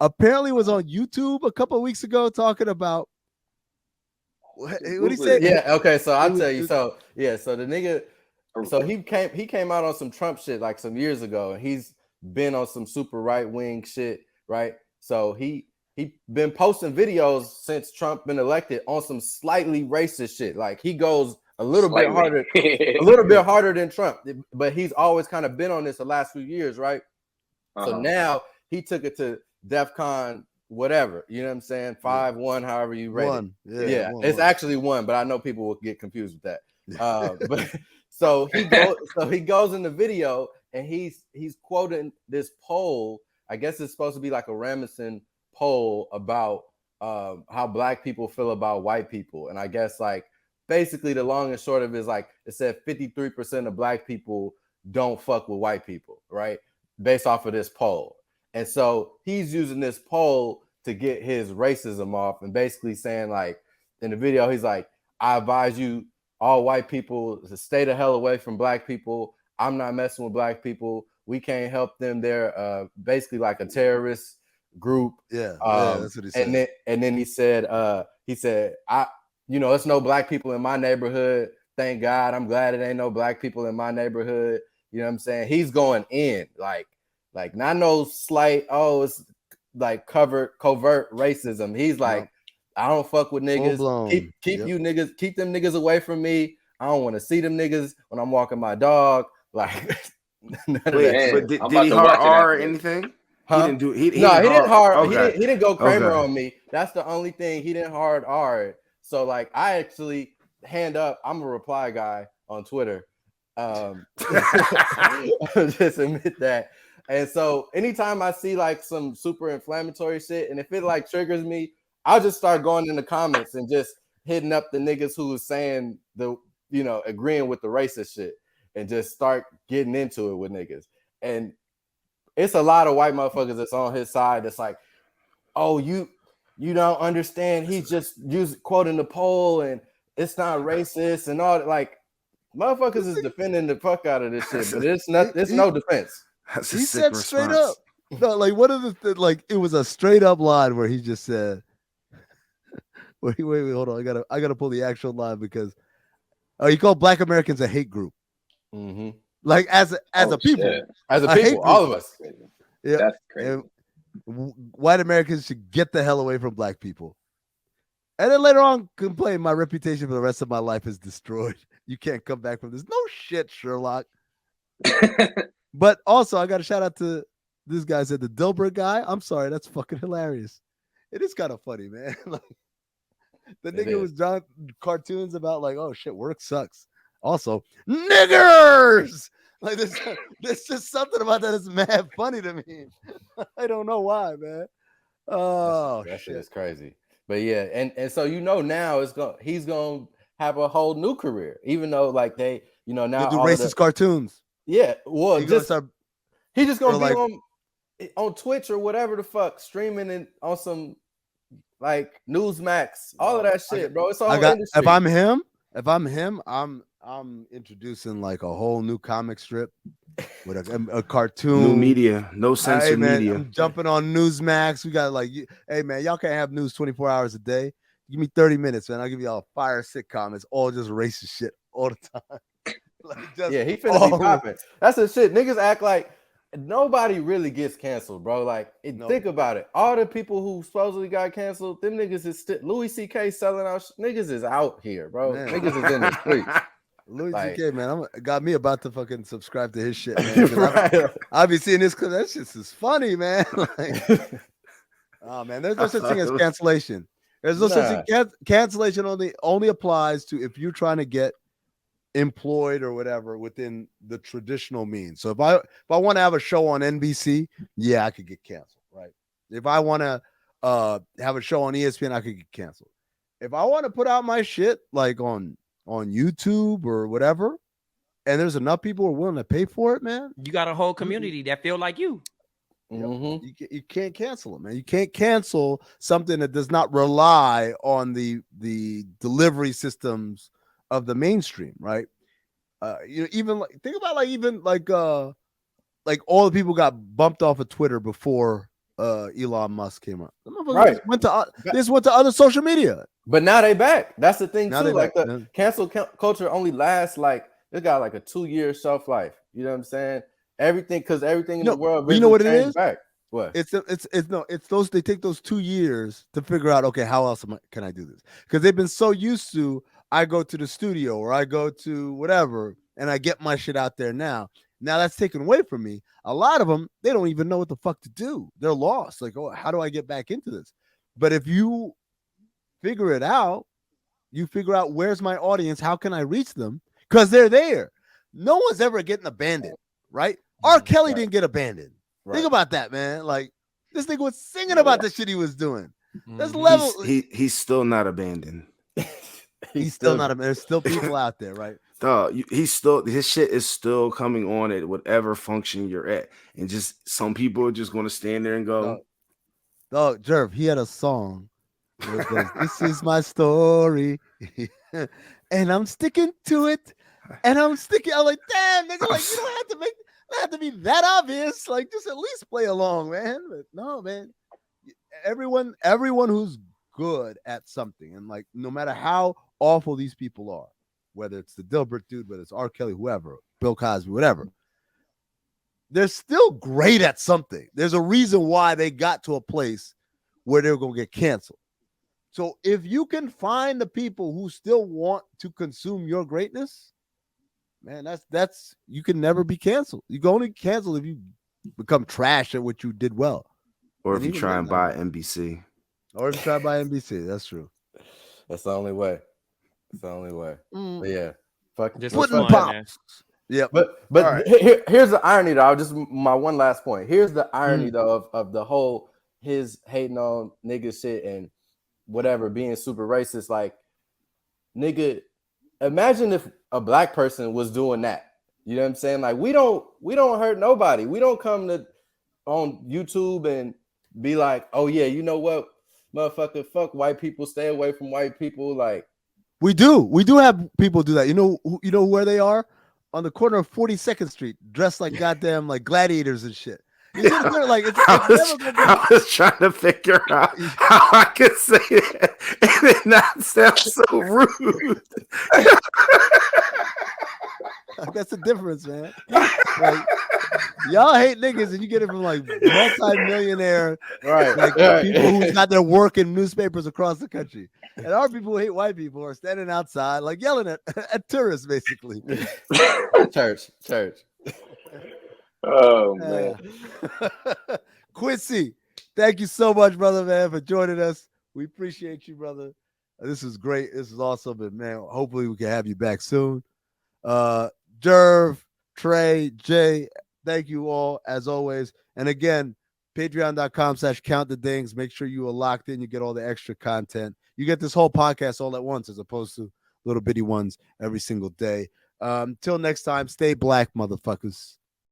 A: apparently was on YouTube a couple of weeks ago talking about what did he say?
D: Yeah, okay, so I'll tell you. So the nigga, so he came out on some Trump shit like some years ago, and he's been on some super right-wing shit, right? So he been posting videos since Trump been elected on some slightly racist shit. Like he goes a little bit harder than Trump, but he's always kind of been on this the last few years, right? So now he took it to DEFCON whatever, you know what I'm saying? 5-1, however you rate it. Yeah, it's actually 1, but I know people will get confused with that. But so he goes in the video and he's quoting this poll. I guess it's supposed to be like a Rasmussen poll about how black people feel about white people. And I guess like basically the long and short of it is like it said 53% of black people don't fuck with white people, right? Based off of this poll. And so he's using this poll to get his racism off and basically saying like in the video, he's like, I advise you all white people to stay the hell away from black people. I'm not messing with black people. We can't help them. They're basically like a terrorist group.
A: Yeah, that's what he said.
D: And then he said, it's no black people in my neighborhood. Thank God. I'm glad it ain't no black people in my neighborhood. You know what I'm saying? He's going in like not no slight, it's like covert racism. He's like, I don't fuck with niggas. Keep you niggas, keep them niggas away from me. I don't want to see them niggas when I'm walking my dog. Like,
E: but did he hard R or anything?
D: Huh?
E: He didn't
D: he didn't go Kramer on me. That's the only thing. He didn't hard R it. So like I actually hand up, I'm a reply guy on Twitter. Just admit that. And so anytime I see like some super inflammatory shit, and if it like triggers me, I'll just start going in the comments and just hitting up the niggas who was saying agreeing with the racist shit and just start getting into it with niggas. And it's a lot of white motherfuckers that's on his side. That's like, oh, you don't understand. He's just quoting the poll, and it's not racist and all. Like, motherfuckers is defending the fuck out of this shit, but it's not. It's no defense.
E: That's a
A: He
E: sick
A: said
E: response.
A: straight up. No, like one of the like it was a straight up line where he just said, wait, hold on. I gotta pull the actual line because he called Black Americans a hate group.
D: Mm-hmm.
A: Like as a people,
C: shit.
D: As a people, all of us.
A: Yeah,
C: That's crazy.
A: White Americans should get the hell away from black people. And then later on, complain my reputation for the rest of my life is destroyed. You can't come back from this. No shit, Sherlock. But also, I got to shout out to this guy said the Dilbert guy. I'm sorry, that's fucking hilarious. It is kind of funny, man. Like the nigga was drawing cartoons about like, oh shit, work sucks. Also, niggers. Like there's just something about that is mad funny to me. I don't know why, man. Oh,
D: that
A: shit
D: shit is crazy. But yeah, and so now he's gonna have a whole new career, even though like they now
A: they do racist cartoons.
D: Yeah, well, he's just gonna be
A: like,
D: on Twitch or whatever the fuck, streaming and on some like Newsmax, all of that shit, bro. It's all industry.
A: If I'm him, I'm introducing like a whole new comic strip with a cartoon,
E: new media, no censored media.
A: I'm jumping on Newsmax. We got like, hey man, y'all can't have news 24 hours a day. Give me 30 minutes, man. I'll give y'all a fire sitcom. It's all just racist shit all the time. Like
D: he finna be popping. That's the shit. Niggas act like nobody really gets canceled, bro. Like, think about it. All the people who supposedly got canceled, them niggas is still Louis C.K. selling out. Niggas is out here, bro. Man. Niggas is in the streets.
A: Louis C.K. man, got me about to fucking subscribe to his shit, man. Right. I'll be seeing this because that shit is funny, man. Like, oh man, there's no such thing as cancellation. There's no such thing. Cancellation only applies to if you're trying to get employed or whatever within the traditional means. So if I want to have a show on NBC, yeah, I could get canceled, right? If I want to have a show on ESPN, I could get canceled. If I want to put out my shit like on YouTube or whatever, and there's enough people who are willing to pay for it, man,
B: you got a whole community that feel like you.
A: Mm-hmm. You can't cancel it, man. You can't cancel something that does not rely on the delivery systems of the mainstream, right? Even like think about like all the people got bumped off of Twitter before Elon Musk came out.
D: Right,
A: went to other social media, but
D: now they back. That's the thing too. Like the cancel culture only lasts like it got like a 2-year shelf life. You know what I'm saying? Everything in the world.
A: You know what it is?
D: Back. What?
A: It's those. They take those 2 years to figure out. Okay, how else can I do this? Because they've been so used to. I go to the studio or I go to whatever and I get my shit out there now. Now that's taken away from me. A lot of them, they don't even know what the fuck to do. They're lost. Like, oh, how do I get back into this? But if you figure it out, you figure out where's my audience, how can I reach them? Because they're there. No one's ever getting abandoned, right? R. Kelly didn't get abandoned. Right. Think about that, man. Like this nigga was singing about the shit he was doing. That's level.
E: He's still not abandoned.
A: He's still not. There's still people out there, right?
E: Dog, his shit is still coming on at whatever function you're at, and just some people are just going to stand there and go.
A: Dog, Jerv, he had a song. Where it goes, this is my story, and I'm sticking to it, and I'm sticking. I'm like, damn, nigga, like you don't have to be that obvious. Like, just at least play along, man. But no, man. Everyone who's good at something, and like no matter how awful these people are, whether it's the Dilbert dude, whether it's R. Kelly, whoever, Bill Cosby, whatever, they're still great at something. There's a reason why they got to a place where they're going to get canceled. So if you can find the people who still want to consume your greatness, man, that's you can never be canceled. You can only cancel if you become trash at what you did well.
E: Or if you try and buy NBC.
A: Or if you try to buy NBC, that's true.
D: That's the only way. It's the only way. But yeah, fuck.
B: Just
A: yeah.
D: But right. Here's the irony, though. Just my one last point. Here's the irony, though, of the whole his hating on nigga shit and whatever being super racist. Like, nigga, imagine if a black person was doing that. You know what I'm saying? Like, we don't hurt nobody. We don't come to on YouTube and be like, oh yeah, you know what, motherfucker, fuck white people, stay away from white people. Like
A: we do have people do that. You know where they are? On the corner of 42nd Street, dressed like goddamn like gladiators and shit.
E: Yeah.
A: Like
E: I was trying to figure out how I could say that and it not sound so rude.
A: That's the difference, man. Like, y'all hate niggas, and you get it from like multi-millionaire,
D: right,
A: like people who got their work in newspapers across the country. And our people who hate white people are standing outside, like yelling at tourists, basically.
D: Church.
C: Oh man,
A: Quincy, thank you so much, brother, man, for joining us. We appreciate you, brother. This is great. This is awesome, and man, hopefully we can have you back soon. Jerv, Trey, Jay, thank you all as always. And again, patreon.com/countthedings. Make sure you are locked in. You get all the extra content. You get this whole podcast all at once as opposed to little bitty ones every single day. Till next time, stay black, motherfuckers.